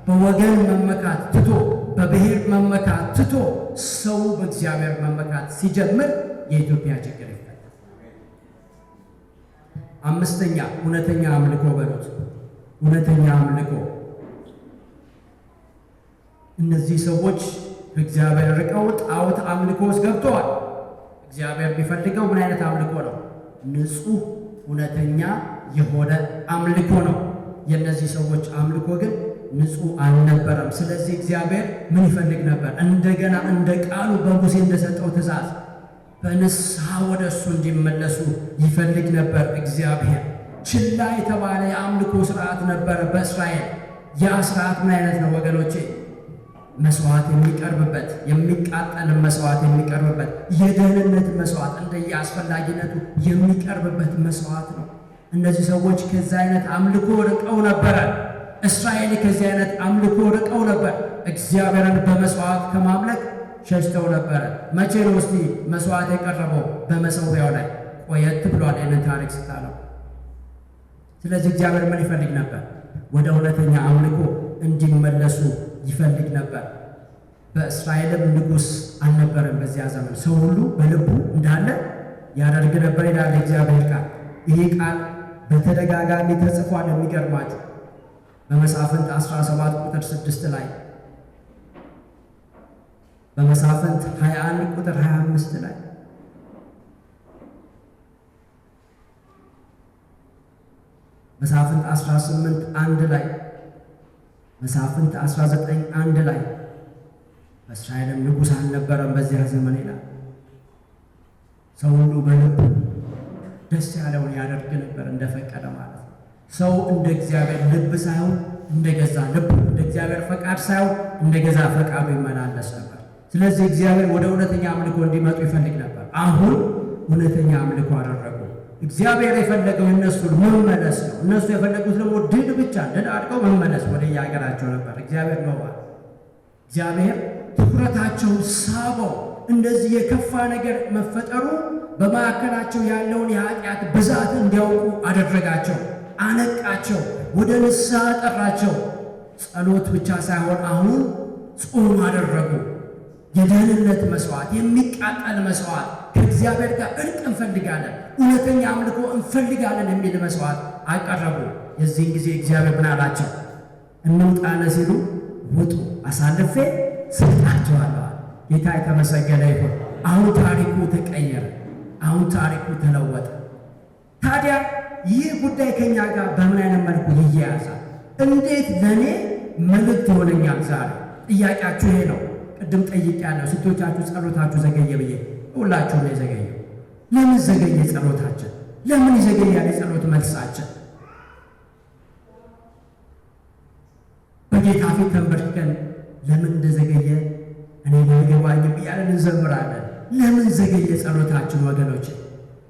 በወገን መመካት ትቶ፣ በብሔር መመካት ትቶ ሰው በእግዚአብሔር መመካት ሲጀምር የኢትዮጵያ ችግር ይፈታል። አምስተኛ እውነተኛ አምልኮ በሉት። እውነተኛ አምልኮ እነዚህ ሰዎች ከእግዚአብሔር ርቀው ጣዖት አምልኮ ውስጥ ገብተዋል። እግዚአብሔር ቢፈልገው ምን አይነት አምልኮ ነው? ንጹሕ እውነተኛ የሆነ አምልኮ ነው። የእነዚህ ሰዎች አምልኮ ግን ንጹሕ አልነበረም። ስለዚህ እግዚአብሔር ምን ይፈልግ ነበር? እንደገና እንደ ቃሉ በሙሴ እንደሰጠው ትእዛዝ በንስሐ ወደ እሱ እንዲመለሱ ይፈልግ ነበር። እግዚአብሔር ችላ የተባለ የአምልኮ ስርዓት ነበረ በእስራኤል። ያ ስርዓት ምን አይነት ነው ወገኖቼ? መስዋዕት የሚቀርብበት፣ የሚቃጠል መስዋዕት የሚቀርብበት፣ የደህንነት መስዋዕት እንደየ አስፈላጊነቱ የሚቀርብበት መስዋዕት ነው። እነዚህ ሰዎች ከዚህ አይነት አምልኮ ርቀው ነበረ። እስራኤል ከዚህ አይነት አምልኮ ርቀው ነበር። እግዚአብሔርን በመስዋዕት ከማምለክ ሸሽተው ነበረ። መቼ ነው እስቲ መስዋዕት የቀረበው? በመሠዊያው ላይ ቆየት ብሏል ይህንን ታሪክ ስታለው። ስለዚህ እግዚአብሔር ምን ይፈልግ ነበር? ወደ እውነተኛ አምልኮ እንዲመለሱ ይፈልግ ነበር። በእስራኤልም ንጉሥ አልነበረም በዚያ ዘመን። ሰው ሁሉ በልቡ እንዳለ ያደርግ ነበር ይላል እግዚአብሔር ቃል። ይህ ቃል በተደጋጋሚ ተጽፏል። የሚገርማችሁ በመሳፍንት 17 ቁጥር 6 ላይ፣ በመሳፍንት 21 ቁጥር 25 ላይ፣ መሳፍንት 18 1 ላይ፣ መሳፍንት 19 1 ላይ በእስራኤልም ንጉሥ አልነበረም በዚያ ዘመን ይላል። ሰው ሁሉ በልቡ ደስ ያለውን ያደርግ ነበር፣ እንደፈቀደ ማለት ነው። ሰው እንደ እግዚአብሔር ልብ ሳይሆን እንደ ገዛ ልቡ፣ እንደ እግዚአብሔር ፈቃድ ሳይሆን እንደ ገዛ ፈቃዱ ይመላለስ ነበር። ስለዚህ እግዚአብሔር ወደ እውነተኛ አምልኮ እንዲመጡ ይፈልግ ነበር። አሁን እውነተኛ አምልኮ አደረጉ። እግዚአብሔር የፈለገው እነሱን መመለስ ነው። እነሱ የፈለጉት ደግሞ ድል ብቻ ድል አድርገው መመለስ ወደ የሀገራቸው ነበር። እግዚአብሔር ነው እግዚአብሔር ትኩረታቸውን ሳበው። እንደዚህ የከፋ ነገር መፈጠሩ በማዕከላቸው ያለውን የኃጢአት ብዛት እንዲያውቁ አደረጋቸው፣ አነቃቸው፣ ወደ ንስሐ ጠራቸው። ጸሎት ብቻ ሳይሆን አሁን ጾም አደረጉ። የደህንነት መስዋዕት፣ የሚቃጠል መስዋዕት፣ ከእግዚአብሔር ጋር እርቅ እንፈልጋለን፣ እውነተኛ አምልኮ እንፈልጋለን የሚል መስዋዕት አቀረቡ። የዚህን ጊዜ እግዚአብሔር ምን አላቸው? እንውጣነ ሲሉ ውጡ፣ አሳልፌ ሰጣቸዋለሁ። ጌታ የተመሰገነ ይሁን። አሁን ታሪኩ ተቀየረ። አሁን ታሪኩ ተለወጠ። ታዲያ ይህ ጉዳይ ከኛ ጋር በምን አይነት መልኩ ይያያዛል? እንዴት ለእኔ መልእክት ይሆነኛል? ዛሬ ጥያቄያችሁ ይሄ ነው። ቅድም ጠይቄያለሁ። ስንቶቻችሁ ጸሎታችሁ ዘገየ ብዬ። ሁላችሁም ነው የዘገየው። ለምን ዘገየ ጸሎታችን? ለምን ይዘገያል የጸሎት መልሳችን? በጌታ ፊት ተንበርክከን ለምን እንደዘገየ እኔ አይገባኝም እያለን እንዘምራለን። ለምን ዘገየ ጸሎታችን? ወገኖች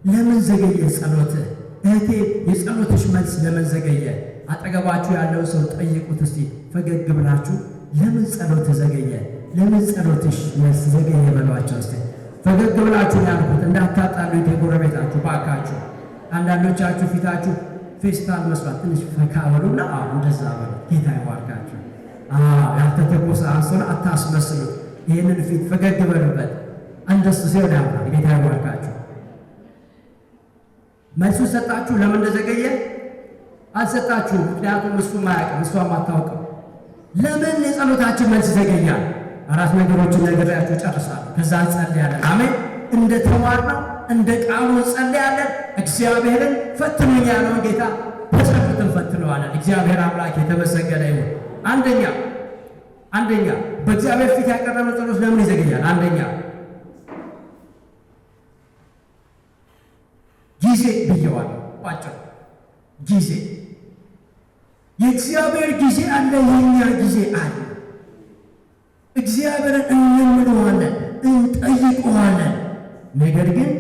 ለምን ዘገየ ጸሎትህ? እህቴ የጸሎትሽ መልስ ለምን ዘገየ? አጠገባችሁ ያለው ሰው ጠይቁት እስቲ ፈገግ ብላችሁ፣ ለምን ጸሎትህ ዘገየ? ለምን ጸሎትሽ መልስ ዘገየ በሏቸው እስቲ። ፈገግ ብላችሁ ያልኩት እንዳታጣሉ የጎረቤታችሁ ባካችሁ። አንዳንዶቻችሁ ፊታችሁ ፌስታል መስሏት ትንሽ ፈካ በሉና እንደዛ በሉ። ጌታ ይባርካችሁ። ያልተተኮሰ አንሶላ አታስመስሉት። ይህንን ፊት ፈገግ በሉበት። እንደሱ ሲሆን ያምራል። ጌታ ይባርካችሁ። መልሱ ሰጣችሁ? ለምን እንደዘገየ አልሰጣችሁም። ምክንያቱም እሱም አያውቅም፣ እሷም አታውቅም። ለምን የጸሎታችን መልስ ይዘገያል? አራት ነገሮችን ነግሬያችሁ ጨርሳለሁ። ከዛ እንጸልያለን። አሜን። እንደ ተማርነው እንደ ቃሉ እንጸልያለን። እግዚአብሔርን ፈትኑኝ ያለውን ጌታ በጸሎት እንፈትነዋለን። እግዚአብሔር አምላክ የተመሰገነ ይሁን። አንደኛ በእግዚአብሔር ፊት ያቀረበው ጸሎት ለምን ይዘገያል? አንደኛ ጊዜ ብየዋለሁ። ባጭሩ ጊዜ፣ የእግዚአብሔር ጊዜ አለ፣ የእኛ ጊዜ አለ። እግዚአብሔርን እንምለዋለን፣ እንጠይቀዋለን። ነገር ግን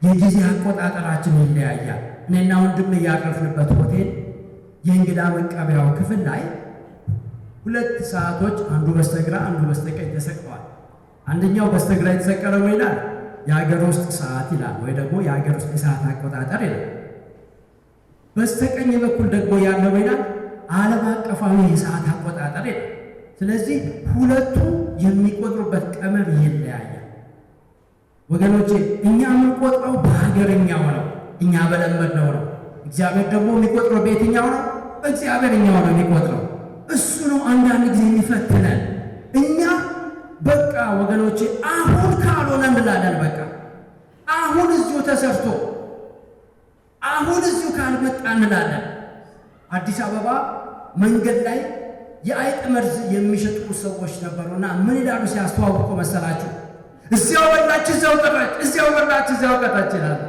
የጊዜ አቆጣጠራችን ይለያያል። እኔና ወንድም ያረፍንበት ሆቴል የእንግዳ መቀበያው ክፍል ላይ 2 ሰዓቶች አንዱ በስተግራ አንዱ በስተቀኝ ተሰቅለዋል። አንደኛው በስተግራ የተሰቀለው ይላል የሀገር ውስጥ ሰዓት ይላል፣ ወይ ደግሞ የሀገር ውስጥ የሰዓት አቆጣጠር ይላል። በስተቀኝ በኩል ደግሞ ያለው ይላል ዓለም አቀፋዊ የሰዓት አቆጣጠር ይላል። ስለዚህ ሁለቱ የሚቆጥሩበት ቀመር ይለያያል። ወገኖቼ እኛ የምንቆጥረው በሀገርኛው ነው፣ እኛ በለመድነው ነው። እግዚአብሔር ደግሞ የሚቆጥረው በየትኛው ነው? በእግዚአብሔርኛው ነው የሚቆጥረው። እሱ ነው አንዳንድ ጊዜ የሚፈትነን። እኛ በቃ ወገኖቼ አሁን ካልሆነ እንላለን። በቃ አሁን እዚሁ ተሰርቶ አሁን እዚሁ ካልመጣ እንላለን። አዲስ አበባ መንገድ ላይ የአይጥ መርዝ የሚሸጡ ሰዎች ነበሩና ምን ይላሉ ሲያስተዋውቁ መሰላችሁ? እዚያው በላች እዚያው ቀረች፣ እዚያው በላች እዚያው ቀረች ይላሉ።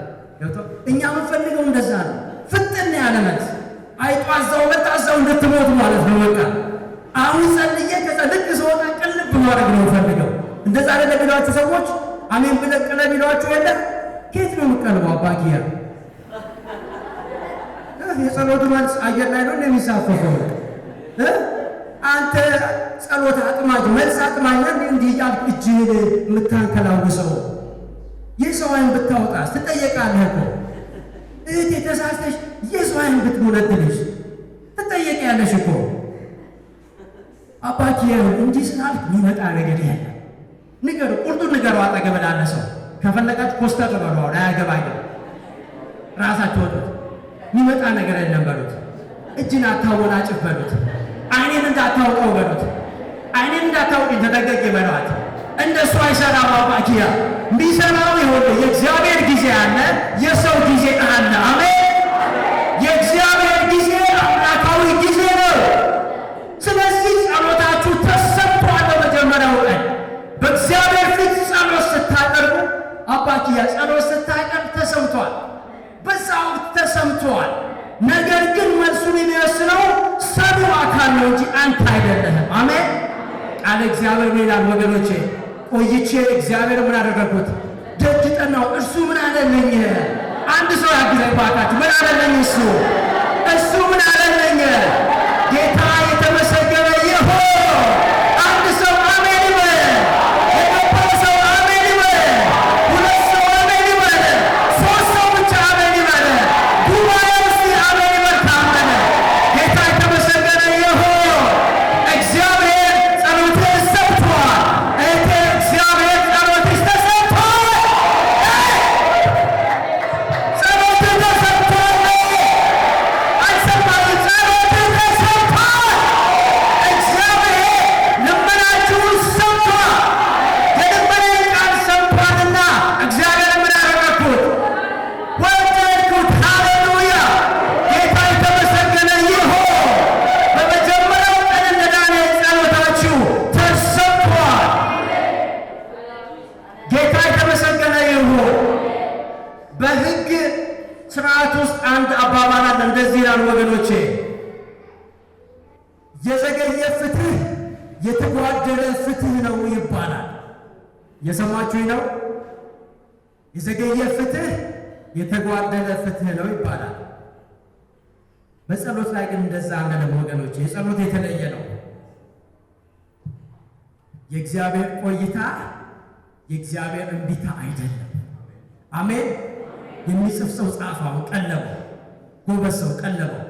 እኛ የምንፈልገው እንደዛ ነው። ፍጥን ያለ መልስ። አይጧ እዛው መጣ እዛው እንድትሞት ማለት ነው። በቃ አሁን ጸልዬ ከዛ ልክ ስወጣ ቅልብ ማድረግ ነው የምፈልገው። እንደዛ አይደለ ቢሏችሁ ሰዎች አሜን ብለህ ቅለብ ቢሏችሁ የለ ከየት ነው የምትቀልበው? አባኪያ የጸሎቱ መልስ አየር ላይ ነው የሚሳፈፈው። አንተ ጸሎት አጥማጅ መልስ አጥማጅ እንዲህ እያልክ እጅህን የምታንከላውሰው የሰው ዓይን ብታወጣስ ትጠየቃለህ እኮ። እህቴ ተሳስተሽ የሰው ዓይን ብትሞለትልሽ ትጠየቂያለሽ እኮ። አባኪያ እንዲህ ስላልክ የሚመጣ ነገር ያለ ንገሩ፣ ቁርጡን ንገሩ። አጠገብ ላለ ሰው ከፈለጋችሁ ኮስተር በሉ፣ አያገባኝም ራሳችሁ ወጡት። የሚመጣ ነገር የለም በሉት። እጅን አታወናጭፍ በሉት። ዓይኔን እንዳታውቀው በሉት። ዓይኔን እንዳታውቂ ተጠንቀቂ በሏት። እንደሱ አይሰራም አባኪያ። የሚሰራው ይኸውልህ የእግዚአብሔር ጊዜ አለ፣ የሰው ጊዜ አለ። አሜን። የእግዚአብሔር ጊዜ አምላካዊ ጊዜ ነው። ስለዚህ ጸሎታችሁ ተሰምቷል። በመጀመሪያው ቀን በእግዚአብሔር ፊት ጸሎት ስታቀርቡ አባኪያ ጸሎት ስታቀርብ ተሰምቷል። በዛ ወቅት ተሰምቷል። ነገር ግን መልሱን የሚወስነው ሰሚው አካል ነው እንጂ አንተ አይደለህም። አሜን። ቃል እግዚአብሔር ይላል ወገኖቼ። ቆይቼ እግዚአብሔር ምን አደረግኩት? ደጅ ጠናው። እርሱ ምን አለልኝ? አንድ ሰው ያግዘኝ ባካችሁ። ምን አለልኝ? እሱ ምን አለልኝ? ጌታ የተመሰገነ ይሁን። አንድ ሰው አሜን ይበል። የገባው ሰው አሜን ይበል። ሁለት ሰው አሜን ይበል። ሶስት ሰው ብቻ አሜን ይበል። ጉባኤው እስቲ አሜን ይበል ካመነ። ጌታ የተመሰገነ ይሁን። እግዚአብሔር ጸሎትህን ሰምቷል። እህቴ እግዚአብሔር ጸሎትሽ ተሰምቷል። ጸሎትህ ተሰምቷል። አልሰማህም? ጸሎትህ ተሰምቷል። እግዚአብሔር ልመናችሁን ሰምቷል። የልመናዬን ቃል ሰምቷልና እግዚአብሔር ምን አደረግኩት? ወደድኩት። ሃሌሉያ! ጌታ የተመሰገነ ይሁን። በመጀመሪያው ቀን እንደ ዳንኤል ጸሎታችሁ ተሰምቷል። ጌታ የተመሰገነ ይሁን። በሕግ ስርዓት ውስጥ አንድ አባባል አለ። እንደዚህ ይላል ወገኖቼ፣ የዘገየ ፍትህ የተጓደለ ፍትህ ነው ይባላል። የሰማችሁኝ ነው? የዘገየ ፍትህ የተጓደለ ፍትህ ነው ይባላል። በጸሎት ላይ ግን እንደዛ አንልም ወገኖቼ። የጸሎት የተለየ ነው። የእግዚአብሔር ቆይታ የእግዚአብሔር እምቢታ አይደለም። አሜን። የሚጽፍ ሰው ጻፈው፣ ቀለበው። ጎበዝ ሰው ቀለበው።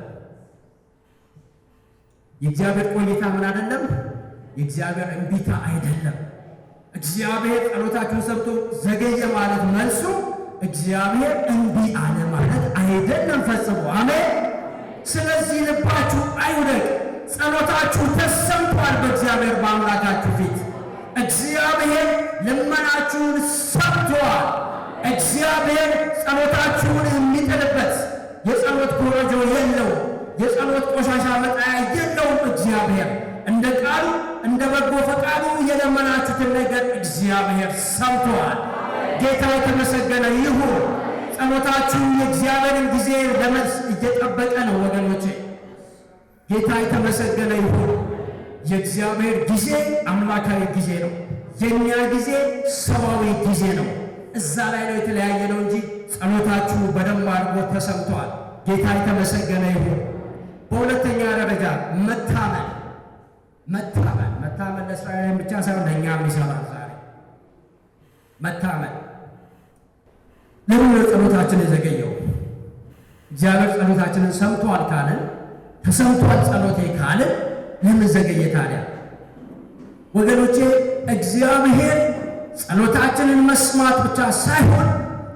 የእግዚአብሔር ቆይታ ምን አይደለም? የእግዚአብሔር እምቢታ አይደለም። እግዚአብሔር ጸሎታችሁን ሰምቶ ዘገየ ማለት መልሱ እግዚአብሔር እምቢ አለ ማለት አይደለም ፈጽሞ። አሜን። ስለዚህ ልባችሁ አይውደቅ። ጸሎታችሁ ተሰምቷል በእግዚአብሔር በአምላካችሁ ፊት። እግዚአብሔር ልመናችሁን ሰምቷል። እግዚአብሔር ጸሎታችሁን የሚጥልበት የጸሎት ኮረጆ የለው፣ የጸሎት ቆሻሻ መጣያ የለውም። እግዚአብሔር እንደ ቃሉ እንደ በጎ ፈቃዱ የለመናችሁትን ነገር እግዚአብሔር ሰምቷል። ጌታ የተመሰገነ ይሁን። ጸሎታችሁ የእግዚአብሔርን ጊዜ ለመልስ እየጠበቀ ነው ወገኖቼ። ጌታ የተመሰገነ ይሁን። የእግዚአብሔር ጊዜ አምላካዊ ጊዜ ነው። የእኛ ጊዜ ሰዋዊ ጊዜ ነው። እዛ ላይ ነው የተለያየ ነው እንጂ ጸሎታችሁ በደንብ አድርጎ ተሰምቷል። ጌታ የተመሰገነ ይሁን። በሁለተኛ ደረጃ መታመን ለእስራኤል ብቻ ሳይሆን ለእኛም ይሰራል ዛሬ። መታመን ለምን ነው ጸሎታችን የዘገየው? እግዚአብሔር ጸሎታችንን ሰምቷል ካልን ተሰምቷል ጸሎቴ ካልን ለምን ዘገየ ታዲያ? ወገኖቼ እግዚአብሔር ጸሎታችንን መስማት ብቻ ሳይሆን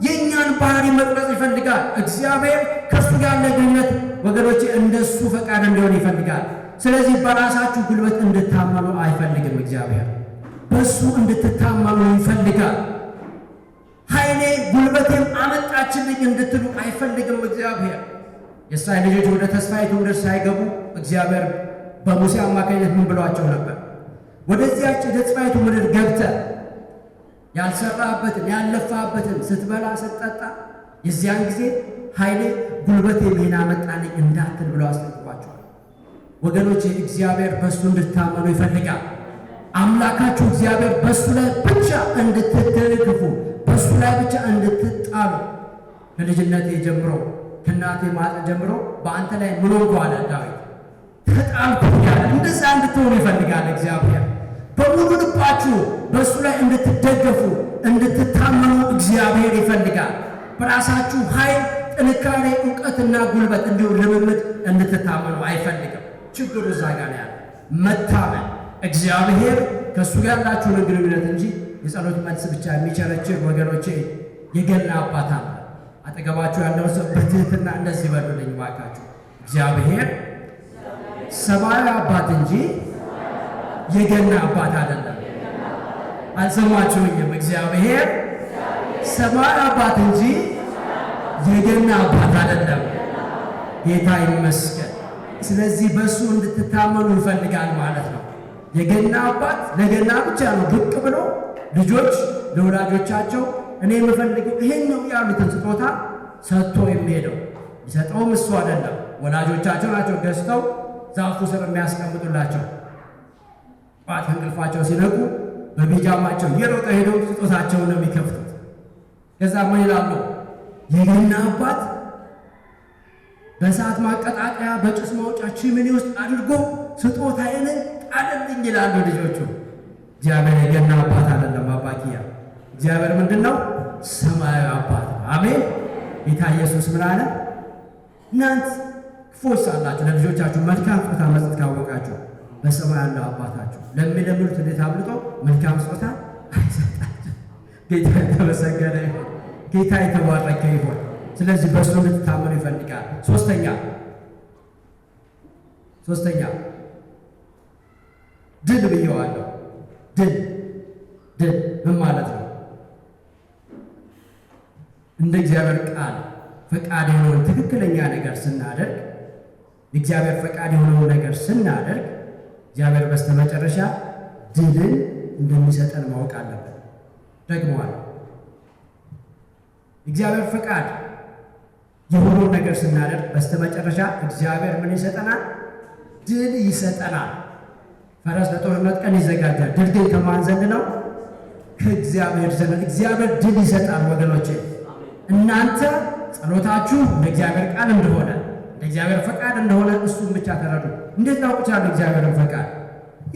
የእኛን ባህሪ መቅረጽ ይፈልጋል። እግዚአብሔር ከእሱ ጋር ያለ ግንኙነት ወገኖቼ እንደሱ ፈቃድ እንዲሆን ይፈልጋል። ስለዚህ በራሳችሁ ጉልበት እንድታመኑ አይፈልግም እግዚአብሔር። በሱ እንድትታመኑ ይፈልጋል። ኃይሌ ጉልበቴም አመጣችልኝ እንድትሉ አይፈልግም እግዚአብሔር። የእስራኤል ልጆች ወደ ተስፋይቱ ምድር ሳይገቡ እግዚአብሔር በሙሴ አማካኝነት ምን ብሏቸው ነበር? ወደዚያች ተስፋይቱ ምድር ገብተህ ያልሰራበትን ያልለፋበትን ስትበላ ስትጠጣ የዚያን ጊዜ ኃይሌ ጉልበቴም ይህን አመጣልኝ እንዳትል ብለው አስጠንቅቋቸዋል። ወገኖች እግዚአብሔር በሱ እንድታመኑ ይፈልጋል። አምላካችሁ እግዚአብሔር በሱ ላይ ብቻ እንድትደግፉ፣ በሱ ላይ ብቻ እንድትጣሉ። ከልጅነቴ ጀምሮ ከእናቴ ማጠን ጀምሮ በአንተ ላይ ምን ሆንኩ አለ ዳዊት፣ ተጣልኩ ያለ። እንደዛ እንድትሆኑ ይፈልጋል እግዚአብሔር። በሙሉ ልባችሁ በሱ ላይ እንድትደገፉ እንድትታመኑ እግዚአብሔር ይፈልጋል። በራሳችሁ ኃይል፣ ጥንካሬ፣ እውቀትና ጉልበት እንዲሁም ልምምድ እንድትታመኑ አይፈልግም። ችግሩ እዛ ጋር ያለ መታመን እግዚአብሔር ከእሱ ጋር ያላችሁን ግንኙነት እንጂ የጸሎት መልስ ብቻ የሚቸረችር ወገኖቼ የገና አባት አለ። አጠገባችሁ ያለው ሰው በትህትና እንደዚህ በሉልኝ ባካችሁ፣ እግዚአብሔር ሰማያዊ አባት እንጂ የገና አባት አይደለም። አልሰማችሁኝም? እግዚአብሔር ሰማያዊ አባት እንጂ የገና አባት አይደለም። ጌታ ይመስገን። ስለዚህ በእሱ እንድትታመኑ ይፈልጋል ማለት ነው። የገና አባት ለገና ብቻ ነው ብቅ ብሎ ልጆች ለወላጆቻቸው እኔ የምፈልገው ይሄን ነው ያሉትን ስጦታ ሰጥቶ የሚሄደው። ይሰጠውም እሱ አይደለም፣ ወላጆቻቸው ናቸው ገዝተው ዛፉ ስር የሚያስቀምጡላቸው። ጧት እንቅልፋቸው ሲነቁ በቢጃማቸው እየሮጠ ሄደው ስጦታቸውን ነው የሚከፍቱት። ከዛ ምን ይላሉ? የገና አባት በእሳት ማቀጣጠያ በጭስ ማውጫ ቺምኒ ውስጥ አድርጎ ስጦታዬን ጣለልኝ ይላሉ ልጆቹ። እግዚአብሔር የገና አባት አይደለም። አባኪያ እግዚአብሔር ምንድነው? ሰማያዊ አባት ነው። አሜን። ጌታ ኢየሱስ ምን አለ? እናንተ ክፉዎች ሳላችሁ ለልጆቻችሁ መልካም ስጦታ መስጠት ካወቃችሁ በሰማይ ያለው አባታችሁ ለሚለምኑት እንዴት አብልጦ መልካም ስጦታ አይሰጣችሁ። ጌታ የተመሰገነ ይሁን። ጌታ የተባረከ ይሁን። ስለዚህ በእሱ እንድትታመኑ ይፈልጋል። ሶስተኛ ድል ብየዋለሁ። ድል ምን ማለት ነው? እንደ እግዚአብሔር ቃል ፈቃድ የሆነውን ትክክለኛ ነገር ስናደርግ፣ የእግዚአብሔር ፈቃድ የሆነውን ነገር ስናደርግ እግዚአብሔር በስተመጨረሻ ድልን እንደሚሰጠን ማወቅ አለብን። ደግሞዋል። እግዚአብሔር ፈቃድ የሆነውን ነገር ስናደርግ በስተመጨረሻ እግዚአብሔር ምን ይሰጠናል? ድል ይሰጠናል። ፈረስ ለጦርነት ቀን ይዘጋጃል። ድል ግን ከማን ዘንድ ነው? ከእግዚአብሔር ዘንድ። እግዚአብሔር ድል ይሰጣል ወገኖቼ። እናንተ ጸሎታችሁ እንደ እግዚአብሔር ቃል እንደሆነ እንደ እግዚአብሔር ፈቃድ እንደሆነ እሱን ብቻ ተረዱ። እንዴት ታውቁቻለሁ እግዚአብሔርን ፈቃድ?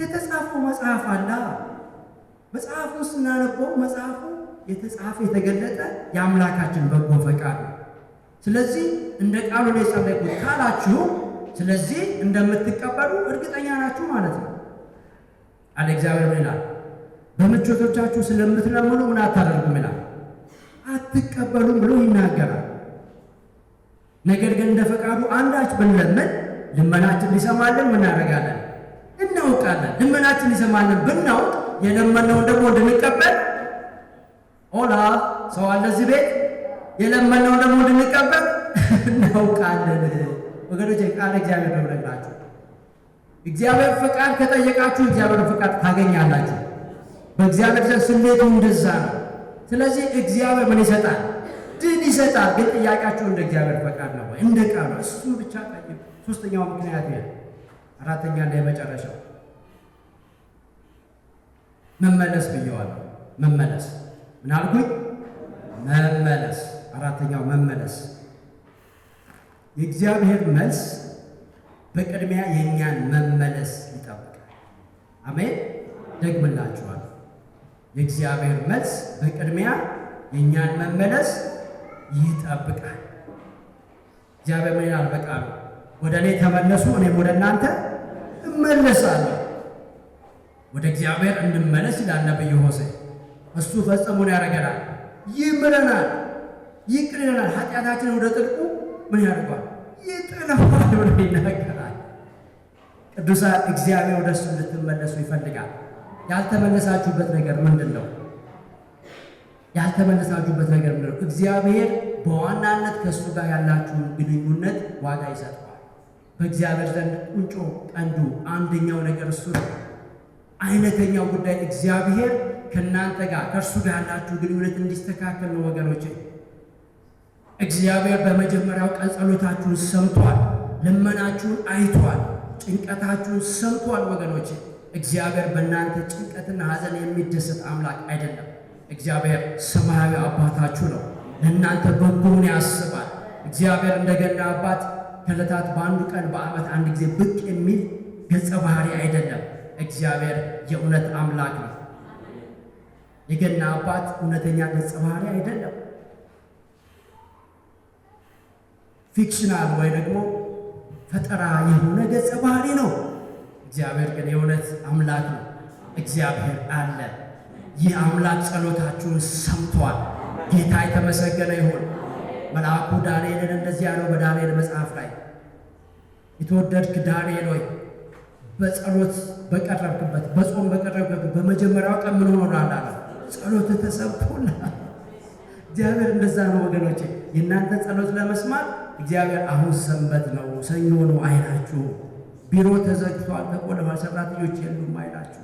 የተጻፈው መጽሐፍ አለ። መጽሐፉ ስናነበው መጽሐፉ የተጻፈ የተገለጠ የአምላካችን በጎ ፈቃድ ነው። ስለዚህ እንደ ቃሉ ላይ ጸለይኩት ካላችሁ ስለዚህ እንደምትቀበሉ እርግጠኛ ናችሁ ማለት ነው። አለ እግዚአብሔር ምን ይላል? በምቾቶቻችሁ ስለምትለምኑ ምን አታደርጉም ይላል? አትቀበሉም ብሎ ይናገራል። ነገር ግን እንደ ፈቃዱ አንዳች ብንለምን ልመናችን ሊሰማልን ምን እናደርጋለን? እናውቃለን። ልመናችን ሊሰማልን ብናውቅ የለመነውን ደግሞ እንድንቀበል ኦላ ሰው አለ እዚህ ቤት የለመነውን ደግሞ እንድንቀበል እናውቃለን። ወገኖቼ ቃል እግዚአብሔር ነው ብለናችሁ እግዚአብሔር ፈቃድ ከጠየቃችሁ እግዚአብሔር ፈቃድ ታገኛላችሁ። በእግዚአብሔር ዘንድ ስሌቱ እንደዛ ነው። ስለዚህ እግዚአብሔር ምን ይሰጣል? ድል ይሰጣል። ግን ጥያቄያችሁ እንደ እግዚአብሔር ፈቃድ ነው ወይ? እንደ ቃል ነው? እሱ ብቻ ጠይቁ። ሶስተኛው ምክንያት ይሄ። አራተኛ እና የመጨረሻው መመለስ ብየዋለሁ። መመለስ ምን አልኩኝ? መመለስ። አራተኛው መመለስ። የእግዚአብሔር መልስ በቅድሚያ የእኛን መመለስ ይጠብቃል። አሜን። ደግምላችኋል። የእግዚአብሔር መልስ በቅድሚያ የእኛን መመለስ ይጠብቃል። እግዚአብሔር ምን ይላል በቃሉ? ወደ እኔ ተመለሱ እኔም ወደ እናንተ እመለሳለሁ። ወደ እግዚአብሔር እንመለስ ይላል ነብዩ ሆሴዕ። እሱ ፈጽሞን ያደርገናል፣ ይምረናል፣ ይቅር ይለናል። ኃጢአታችንን ወደ ጥልቁ ምን ያደርጓል? ይጥለዋል ብሎ ይናገራል። ቅዱሳን እግዚአብሔር ወደ እሱ እንድትመለሱ ይፈልጋል። ያልተመለሳችሁበት ነገር ምንድን ነው? ያልተመለሳችሁበት ነገር ምንድን ነው? እግዚአብሔር በዋናነት ከእሱ ጋር ያላችሁን ግንኙነት ዋጋ ይሰጠዋል። በእግዚአብሔር ዘንድ ቁንጮ ቀንዱ አንደኛው ነገር እሱ ነው። አይነተኛው ጉዳይ እግዚአብሔር ከእናንተ ጋር ከእርሱ ጋር ያላችሁ ግንኙነት እንዲስተካከል ነው ወገኖቼ። እግዚአብሔር በመጀመሪያው ቀን ጸሎታችሁን ሰምቷል፣ ልመናችሁን አይቷል፣ ጭንቀታችሁን ሰምቷል ወገኖቼ። እግዚአብሔር በእናንተ ጭንቀትና ሐዘን የሚደሰት አምላክ አይደለም። እግዚአብሔር ሰማያዊ አባታችሁ ነው። ለእናንተ በጎውን ያስባል። እግዚአብሔር እንደገና አባት ከዕለታት በአንዱ ቀን በዓመት አንድ ጊዜ ብቅ የሚል ገጸ ባህሪ አይደለም። እግዚአብሔር የእውነት አምላክ ነው። የገና አባት እውነተኛ ገጸ ባህሪ አይደለም። ፊክሽናል ወይ ደግሞ ፈጠራ የሆነ ገጸ ባህሪ ነው። እግዚአብሔር ግን የእውነት አምላክ ነው። እግዚአብሔር አለ። ይህ አምላክ ጸሎታችሁን ሰምቷል። ጌታ የተመሰገነ ይሁን። መልአኩ ዳንኤልን እንደዚህ ያለው በዳንኤል መጽሐፍ ላይ የተወደድክ ዳንኤል ሆይ በጸሎት በቀረብክበት በጾም በቀረብክበት በመጀመሪያው ቀን ምን ሆኖልሃል አለ? ጸሎት ተሰምቶልሃል። እግዚአብሔር እንደዛ ነው ወገኖቼ። የእናንተ ጸሎት ለመስማት እግዚአብሔር አሁን ሰንበት ነው ሰኞ ነው አይላችሁ። ቢሮ ተዘግቷል ተቆልፏል ሰራተኞች የሉም አይላችሁ።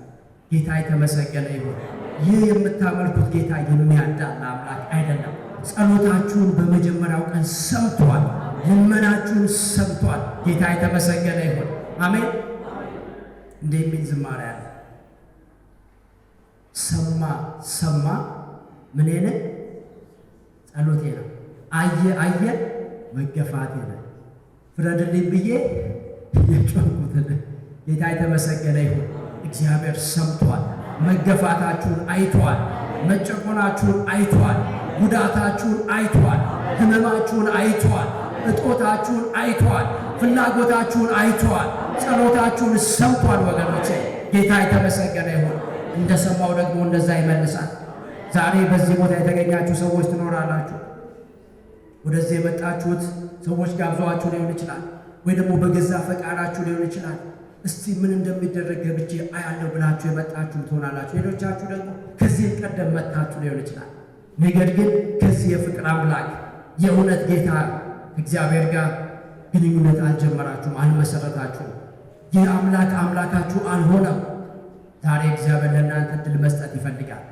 ጌታ የተመሰገነ ይሁን። ይህ የምታመልኩት ጌታ የሚያዳላ አምላክ አይደለም። ጸሎታችሁን በመጀመሪያው ቀን ሰምቷል። ልመናችሁን ሰምቷል። ጌታ የተመሰገነ ይሁን። አሜን። እንደሚል ዝማሬ አለ። ሰማ ምኔን ጸሎቴ ነው። አየ መገፋቴ ነው። ፍረድልኝ ብዬ የጮህኩትን። ጌታ የተመሰገነ ይሁን። እግዚአብሔር ሰምቷል። መገፋታችሁን አይቷል። መጨቆናችሁን አይቷል። ጉዳታችሁን አይቷል። ህመማችሁን አይቷል። እጦታችሁን አይቷል። ፍላጎታችሁን አይቷል። ጸሎታችሁን ሰምቷል ወገኖቼ። ጌታ የተመሰገነ ይሁን። እንደሰማው ደግሞ እንደዛ ይመልሳል። ዛሬ በዚህ ቦታ የተገኛችሁ ሰዎች ትኖራላችሁ። ወደዚህ የመጣችሁት ሰዎች ጋብዘዋችሁ ሊሆን ይችላል፣ ወይ ደግሞ በገዛ ፈቃዳችሁ ሊሆን ይችላል። እስቲ ምን እንደሚደረግ ገብቼ አያለሁ ብላችሁ የመጣችሁ ትሆናላችሁ። ሌሎቻችሁ ደግሞ ከዚህም ቀደም መጥታችሁ ሊሆን ይችላል። ነገር ግን ከዚህ የፍቅር አምላክ የእውነት ጌታ እግዚአብሔር ጋር ግንኙነት አልጀመራችሁም፣ አልመሰረታችሁም። ይህ አምላክ አምላካችሁ አልሆነም። ዛሬ እግዚአብሔር ለእናንተ ዕድል መስጠት ይፈልጋል።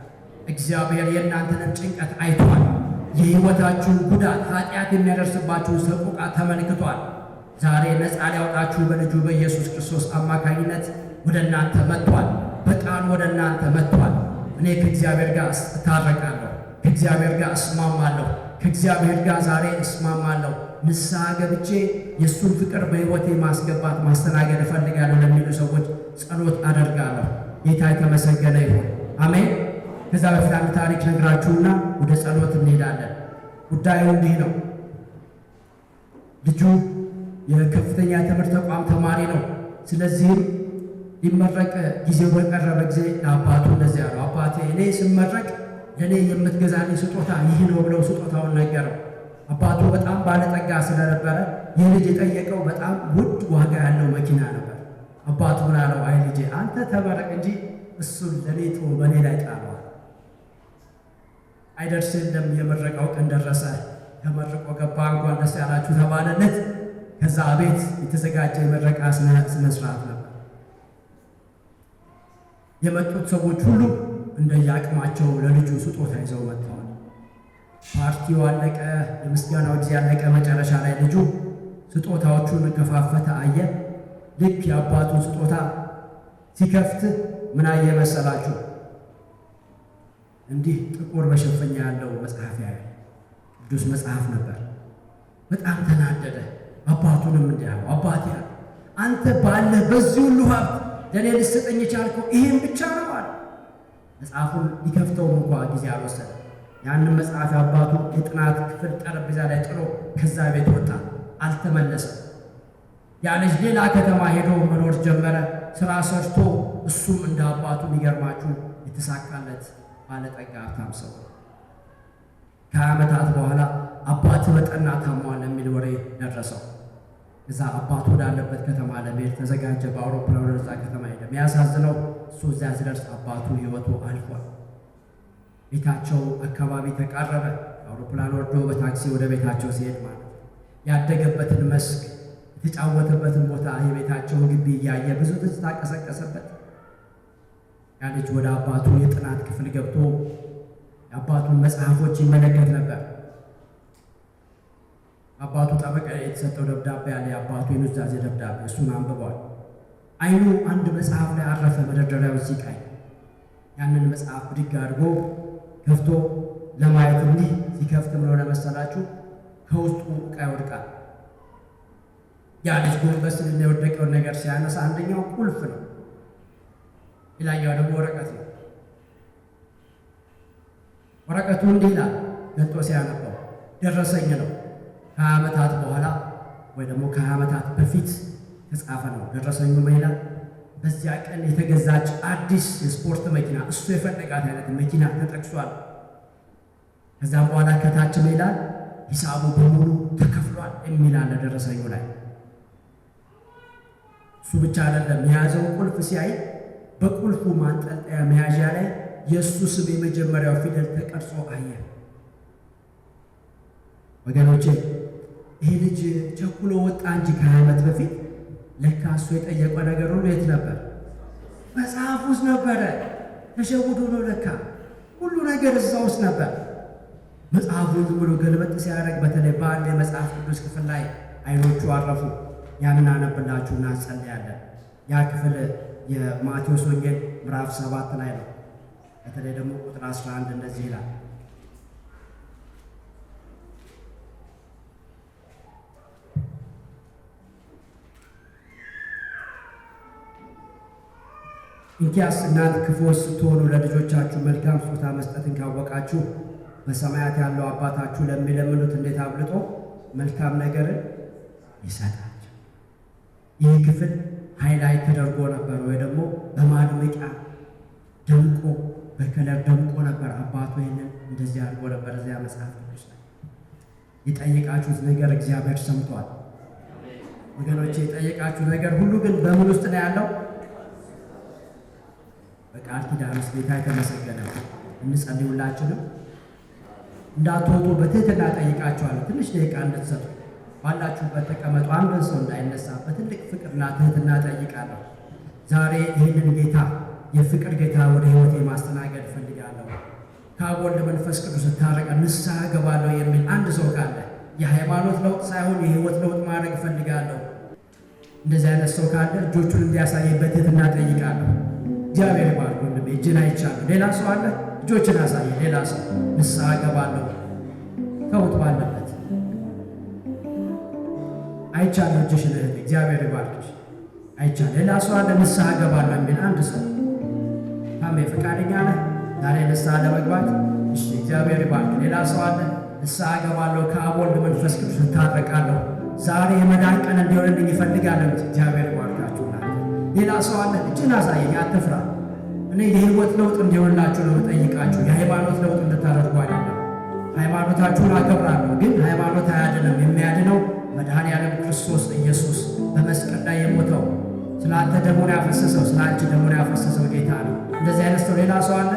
እግዚአብሔር የእናንተንም ጭንቀት አይቷል። የሕይወታችሁን ጉዳት፣ ኃጢአት የሚያደርስባችሁን ሰቆቃ ተመልክቷል። ዛሬ ነፃ ሊያወጣችሁ በልጁ በኢየሱስ ክርስቶስ አማካኝነት ወደ እናንተ መጥቷል። በቃል ወደ እናንተ መጥቷል። እኔ ከእግዚአብሔር ጋር እታረቃለሁ፣ ከእግዚአብሔር ጋር እስማማለሁ፣ ከእግዚአብሔር ጋር ዛሬ እስማማለሁ። ንስሐ ገብቼ የእሱን ፍቅር በሕይወቴ ማስገባት ማስተናገድ እፈልጋለሁ ለሚሉ ሰዎች ጸሎት አደርጋለሁ። ጌታ የተመሰገነ ይሁን። አሜን። ከዛ በፊት አንድ ታሪክ ነግራችሁና ወደ ጸሎት እንሄዳለን። ጉዳዩ እንዲህ ነው። ልጁ የከፍተኛ ትምህርት ተቋም ተማሪ ነው። ስለዚህም ሊመረቅ ጊዜው በቀረበ ጊዜ ለአባቱ እንደዚህ አለው፣ አባቴ እኔ ስመረቅ ለእኔ የምትገዛልኝ ስጦታ ይህ ነው ብለው ስጦታውን ነገረው። አባቱ በጣም ባለጠጋ ስለነበረ ይህ ልጅ የጠየቀው በጣም ውድ ዋጋ ያለው መኪና ነበር። አባቱ ምን አለው? አይ ልጄ አንተ ተመረቅ እንጂ እሱን ለእኔ ተወው፣ በእኔ ላይ ጣለዋል። አይደርስልም። የምረቃው ቀን ደረሰ። ተመርቆ ገባ። እንኳን ደስ ያላችሁ ተባለለት። ከዛ ቤት የተዘጋጀ የምረቃ ስነ ስርዓት ነበር። የመጡት ሰዎች ሁሉ እንደየአቅማቸው ለልጁ ስጦታ ይዘው መጥተዋል። ፓርቲው አለቀ። የምስጋናው ጊዜ አለቀ። መጨረሻ ላይ ልጁ ስጦታዎቹን ከፋፈተ አየ። ልክ የአባቱን ስጦታ ሲከፍት ምን አየ መሰላችሁ? እንዲህ ጥቁር መሸፈኛ ያለው መጽሐፍ ያለ ቅዱስ መጽሐፍ ነበር። በጣም ተናደደ። አባቱንም እንዲህ አለው፣ አባቴ አንተ ባለህ በዚህ ሁሉ ሀብት ለእኔ ልትሰጠኝ የቻልከው ይሄን ብቻ ነው አለ። መጽሐፉን ሊከፍተውም እንኳ ጊዜ አልወሰደ። ያንን መጽሐፍ አባቱ የጥናት ክፍል ጠረጴዛ ላይ ጥሎ ከዛ ቤት ወጣ። አልተመለሰም። ያ ልጅ ሌላ ከተማ ሄዶ መኖር ጀመረ። ስራ ሰርቶ እሱም እንደ አባቱ የሚገርማችሁ የተሳካለት ባለጠጋ ሀብታም ሰው። ከዓመታት በኋላ አባት በጠና ታሟል የሚል ወሬ ደረሰው። እዛ አባቱ ወዳለበት ከተማ ለመሄድ ተዘጋጀ። በአውሮፕላን ወደዛ ከተማ ሄደ። የሚያሳዝነው እሱ እዚያ ሲደርስ አባቱ ሕይወቱ አልፏል። ቤታቸው አካባቢ ተቃረበ። አውሮፕላን ወርዶ በታክሲ ወደ ቤታቸው ሲሄድ ማለት ያደገበትን መስክ የተጫወተበትን ቦታ የቤታቸውን ግቢ እያየ ብዙ ትዝታ ቀሰቀሰበት። ያ ልጅ ወደ አባቱ የጥናት ክፍል ገብቶ የአባቱን መጽሐፎች ይመለከት ነበር። አባቱ ጠበቃ የተሰጠው ደብዳቤ ያለ የአባቱ የኑዛዜ ደብዳቤ፣ እሱን አንብቧል። አይኑ አንድ መጽሐፍ ላይ አረፈ፣ መደርደሪያው ሲቃኝ። ያንን መጽሐፍ ብድግ አድርጎ ከፍቶ ለማየት እንዲህ ሲከፍት ምን ሆነ መሰላችሁ? ከውስጡ ዕቃ ይወድቃል። ያ ልጅ ጎንበስ ልና የወደቀውን ነገር ሲያነሳ አንደኛው ቁልፍ ነው፣ ሌላኛው ደግሞ ወረቀት ነው። ወረቀቱ እንዲህ ይላል፣ ገልጦ ሲያነበው ደረሰኝ ነው። ከ20 ዓመታት በኋላ ወይ ደግሞ ከ20 ዓመታት በፊት ተጻፈ ነው። ደረሰኙ ምን ይላል? በዚያ ቀን የተገዛች አዲስ የስፖርት መኪና፣ እሱ የፈለጋት አይነት መኪና ተጠቅሷል። ከዛም በኋላ ከታች ምን ይላል? ሂሳቡ በሙሉ ተከፍሏል የሚል አለ ደረሰኙ ላይ። እሱ ብቻ አይደለም፣ የያዘው ቁልፍ ሲያይ በቁልፉ ማንጠልጠያ መያዣ ላይ የእሱ ስም የመጀመሪያው ፊደል ተቀርጾ አየ። ወገኖቼ ይሄ ልጅ ቸኩሎ ወጣ እንጂ ከ20 ዓመት በፊት ለካ እሱ የጠየቀው ነገር ሁሉ የት ነበር? መጽሐፍ ውስጥ ነበረ። ተሸውዶ ነው ለካ ሁሉ ነገር እዛ ውስጥ ነበር። መጽሐፉን ዝም ብሎ ገልበጥ ሲያደርግ በተለይ በአንድ የመጽሐፍ ቅዱስ ክፍል ላይ አይኖቹ አረፉ። ያንን አነብላችሁና እንጸልያለን። ያ ክፍል የማቴዎስ ወንጌል ምዕራፍ 7 ላይ ነው። በተለይ ደግሞ ቁጥር 11 እንደዚህ ይላል። እንኪያስ እናንተ ክፉዎች ስትሆኑ ለልጆቻችሁ መልካም ስጦታ መስጠትን ካወቃችሁ በሰማያት ያለው አባታችሁ ለሚለምኑት እንዴት አብልጦ መልካም ነገርን ይሰጣቸው። ይህ ክፍል ሃይላይት ተደርጎ ነበር ወይ ደግሞ በማድመቂያ ደምቆ በከለር ደምቆ ነበር። አባቱ ይህንን እንደዚህ አድርጎ ነበር። እዚያ መጽሐፍ ቅዱስ ላይ የጠየቃችሁት ነገር እግዚአብሔር ሰምቷል። ወገኖቼ የጠየቃችሁ ነገር ሁሉ ግን በምን ውስጥ ነው ያለው? በቃል ኪዳን ውስጥ። ጌታ የተመሰገነ። እንጸልዩላችንም እንዳትወጡ በትህትና ጠይቃችኋለሁ። ትንሽ ደቂቃ እንድትሰጡ ባላችሁበት ተቀመጡ። አንድን ሰው እንዳይነሳ በትልቅ ፍቅርና ትህትና ጠይቃለሁ። ዛሬ ይህንን ጌታ የፍቅር ጌታ ወደ ሕይወቴ ማስተናገድ እፈልጋለሁ። ከአብ ወልድ መንፈስ ቅዱስ ታረቀ ንስሐ እገባለሁ የሚል አንድ ሰው ካለ የሃይማኖት ለውጥ ሳይሆን የሕይወት ለውጥ ማድረግ እፈልጋለሁ። እንደዚህ አይነት ሰው ካለ እጆቹን እንዲያሳየኝ በትህትና ጠይቃለሁ። እግዚአብሔር ይባርክ ወንድሜ፣ እጅን አይቻለሁ። ሌላ ሰው አለ? እጆችን አሳየ። ሌላ ሰው ንስሐ እገባለሁ ከውጥ ባለበት አይቻለሁ። እጅሽን እህቴ፣ እግዚአብሔር ይባርክሽ። አይቻለሁ። ሌላ ሰው አለ? ንስሐ እገባለሁ የሚል አንድ ሰው ታሜ፣ ፈቃደኛ ነህ ዛሬ ንስሐ ለመግባት? እሺ፣ እግዚአብሔር ይባርክ። ሌላ ሰው አለ? ንስሐ እገባለሁ ከአብ ወልድ መንፈስ ቅዱስ እታረቃለሁ፣ ዛሬ የመዳን ቀን እንዲሆንልኝ ይፈልጋለሁ። እግዚአብሔር ይባርካችሁ። ሌላ ሰው አለ? እጅን አሳየኝ፣ አትፍራ። እኔ የሕይወት ለውጥ እንዲሆንላችሁ ነው የምጠይቃችሁ። የሃይማኖት ለውጥ እንድታደርጉ አይደለም። ሃይማኖታችሁን አከብራለሁ፣ ግን ሃይማኖት አያድንም። የሚያድነው መድኃኔዓለም ክርስቶስ ኢየሱስ በመስቀል ላይ የሞተው ስለ አንተ ደሙን ያፈሰሰው ስለ አንቺ ደሙን ያፈሰሰው ጌታ ነው። እንደዚህ አይነት ሰው ሌላ ሰው አለ?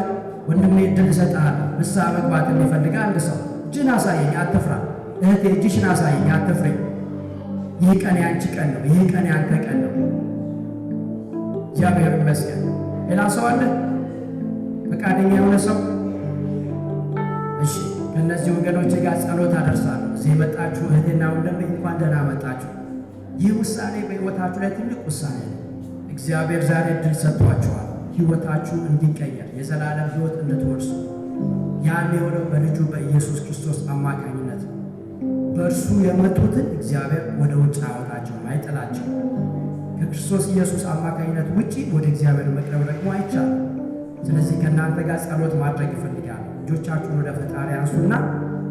ወንድሜ እድል እሰጥሃለሁ። ንስሐ መግባት የሚፈልግ አንድ ሰው እጅን አሳየኝ፣ አትፍራ። እህቴ እጅሽን አሳየኝ፣ አትፍሬ። ይህ ቀን ያንቺ ቀን ነው። ይህ ቀን ያንተ ቀን ነው። እግዚአብሔር ይመስገን። ሌላ ሰው አለ? ፈቃደኛ የሆነ ሰው? እሺ፣ ከእነዚህ ወገኖች ጋር ጸሎት አደርሳለሁ። እዚህ የመጣችሁ እህቴና ወንድሜ እንኳን ደህና መጣችሁ። ይህ ውሳኔ በሕይወታችሁ ላይ ትልቅ ውሳኔ ነው። እግዚአብሔር ዛሬ እድል ሰጥቷችኋል። ሕይወታችሁ እንዲቀየር፣ የዘላለም ሕይወት እንድትወርሱ። ያን የሆነው በልጁ በኢየሱስ ክርስቶስ አማካኝነት ነው። በእርሱ የመጡትን እግዚአብሔር ወደ ውጭ አያወጣቸውም፣ አይጥላቸውም። ከክርስቶስ ኢየሱስ አማካኝነት ውጪ ወደ እግዚአብሔር መቅረብ ደግሞ አይቻልም። ስለዚህ ከእናንተ ጋር ጸሎት ማድረግ ይፈልጋሉ። እጆቻችሁን ወደ ፈጣሪ አንሱና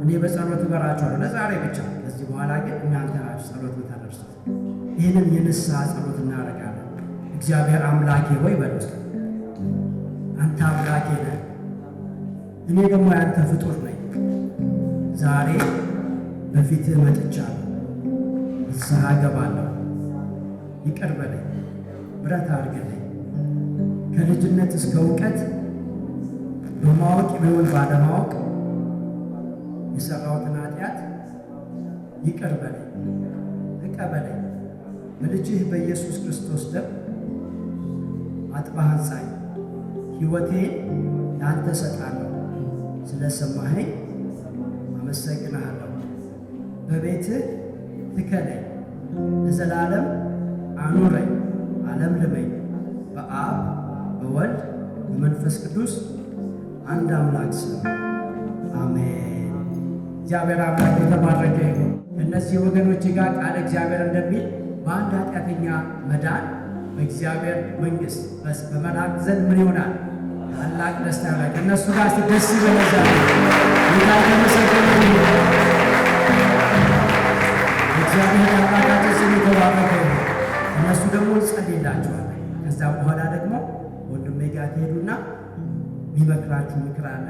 እኔ በጸሎት እመራችኋለሁ፣ ለዛሬ ብቻ። ከዚህ በኋላ ግን እናንተ ናችሁ ጸሎት የምታደርሱት። ይህንን የንስሐ ጸሎት እናደርጋለን። እግዚአብሔር አምላኬ ሆይ በሉ እስኪ። አንተ አምላኬ ነህ፣ እኔ ደግሞ ያንተ ፍጡር ነኝ። ዛሬ በፊትህ መጥቻለሁ። ንስሐ እገባለሁ፣ ይቅር በለኝ፣ ምሕረት አድርግልኝ። ከልጅነት እስከ እውቀት በማወቅ ቢሆን ባለማወቅ የሰራሁትን ኃጢአት ይቅር በለኝ፣ ተቀበለኝ። በልጅህ በኢየሱስ ክርስቶስ ደም አጥበህ አንጻኝ። ሕይወቴን ለአንተ እሰጣለሁ። ስለሰማኸኝ አመሰግንሃለሁ። በቤትህ ትከለኝ፣ ለዘላለም አኑረኝ፣ አለምልመኝ። በአብ በወልድ በመንፈስ ቅዱስ አንድ አምላክ ስም አሜን። እግዚአብሔር አምላክ የተባረከ ይሁን። እነዚህ ወገኖች ጋር ቃል እግዚአብሔር እንደሚል በአንድ ኃጢአተኛ መዳን በእግዚአብሔር መንግሥት በመላእክት ዘንድ ምን ይሆናል? ታላቅ ደስታ ይሆናል። ከእነሱ ጋር ደስ ይበለዛል። ጌታ የተመሰገነ ይሁን። እግዚአብሔር አምላካችን ስም የተባረከ ይሁን። እነሱ ደግሞ እንጸልይላቸዋለን። ከዛ በኋላ ደግሞ ወንድሜ ጋር ትሄዱና የሚመክራችሁ ምክር አለ።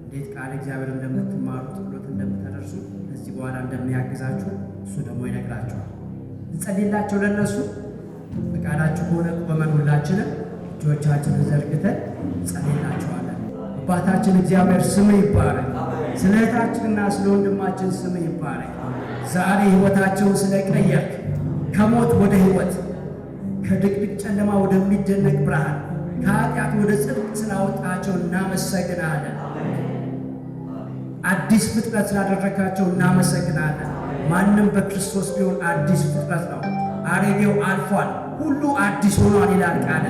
እንዴት ቃል እግዚአብሔር እንደምትማሩ ጸሎት እንደምታደርሱ ከዚህ በኋላ እንደሚያግዛችሁ እሱ ደግሞ ይነግራችኋል። እንጸልይላቸው ለእነሱ። ፈቃዳችሁ ከሆነ ቆመን ሁላችንም እጆቻችንን ዘርግተን እንጸልይላቸዋለን። አባታችን እግዚአብሔር ስም ይባረክ። ስለ እህታችንና ስለ ወንድማችን ስም ይባረክ። ዛሬ ሕይወታቸውን ስለቀየርክ ከሞት ወደ ሕይወት ከድቅድቅ ጨለማ ወደሚደነቅ ብርሃን ከኃጢአት ወደ ጽድቅ ስላወጣቸው እናመሰግናለን። አዲስ ፍጥረት ስላደረካቸው እናመሰግናለን። ማንም በክርስቶስ ቢሆን አዲስ ፍጥረት ነው። አሮጌው አልፏል፣ ሁሉ አዲስ ሆኗል ይላል ቃል።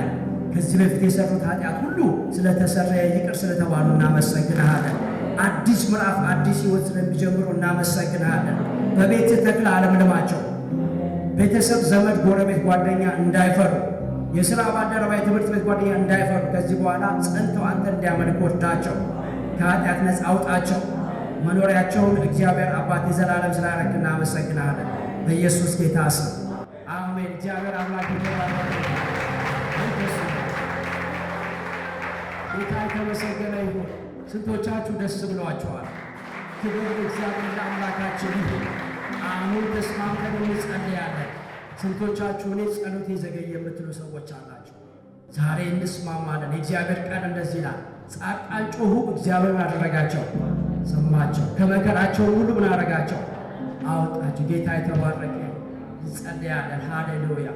ከዚህ በፊት የሰሩት ኃጢአት ሁሉ ስለተሰረየ ይቅር ስለተባሉ እናመሰግናለን። አዲስ ምዕራፍ አዲስ ሕይወት ስለሚጀምሩ እናመሰግናለን። በቤትህ ተክለ አለምልማቸው። ቤተሰብ፣ ዘመድ፣ ጎረቤት፣ ጓደኛ እንዳይፈሩ፣ የሥራ ባልደረባ፣ የትምህርት ቤት ጓደኛ እንዳይፈሩ ከዚህ በኋላ ጸንተው አንተ እንዲያመልኩ ወርዳቸው። ከኃጢአት ነፃ አውጣቸው። መኖሪያቸውን እግዚአብሔር አባት የዘላለም ስላረክ እናመሰግናለን። በኢየሱስ ጌታ ስም አሜን። እግዚአብሔር አምላክ የተባረከ ጌታ የተመሰገነ ይሁን። ስንቶቻችሁ ደስ ብሏቸዋል? ክብር ለእግዚአብሔር ለአምላካችን ይሁን። አሁን ተስማምተን እንጸልያለን። ስንቶቻችሁ እኔ ጸሎቴ ዘገየ የምትሉ ሰዎች አላችሁ? ዛሬ እንስማማለን። የእግዚአብሔር ቃል እንደዚህ ይላል፣ ጻድቃን ጮኹ፣ እግዚአብሔር አደረጋቸው፣ ሰማቸው፣ ከመከራቸው ሁሉ ምን አደረጋቸው? አወጣቸው። ጌታ የተባረከ። እንጸልያለን። ሃሌሉያ።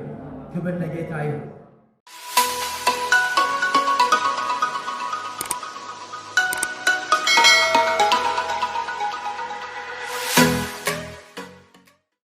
ክብር ለጌታ ይሁን።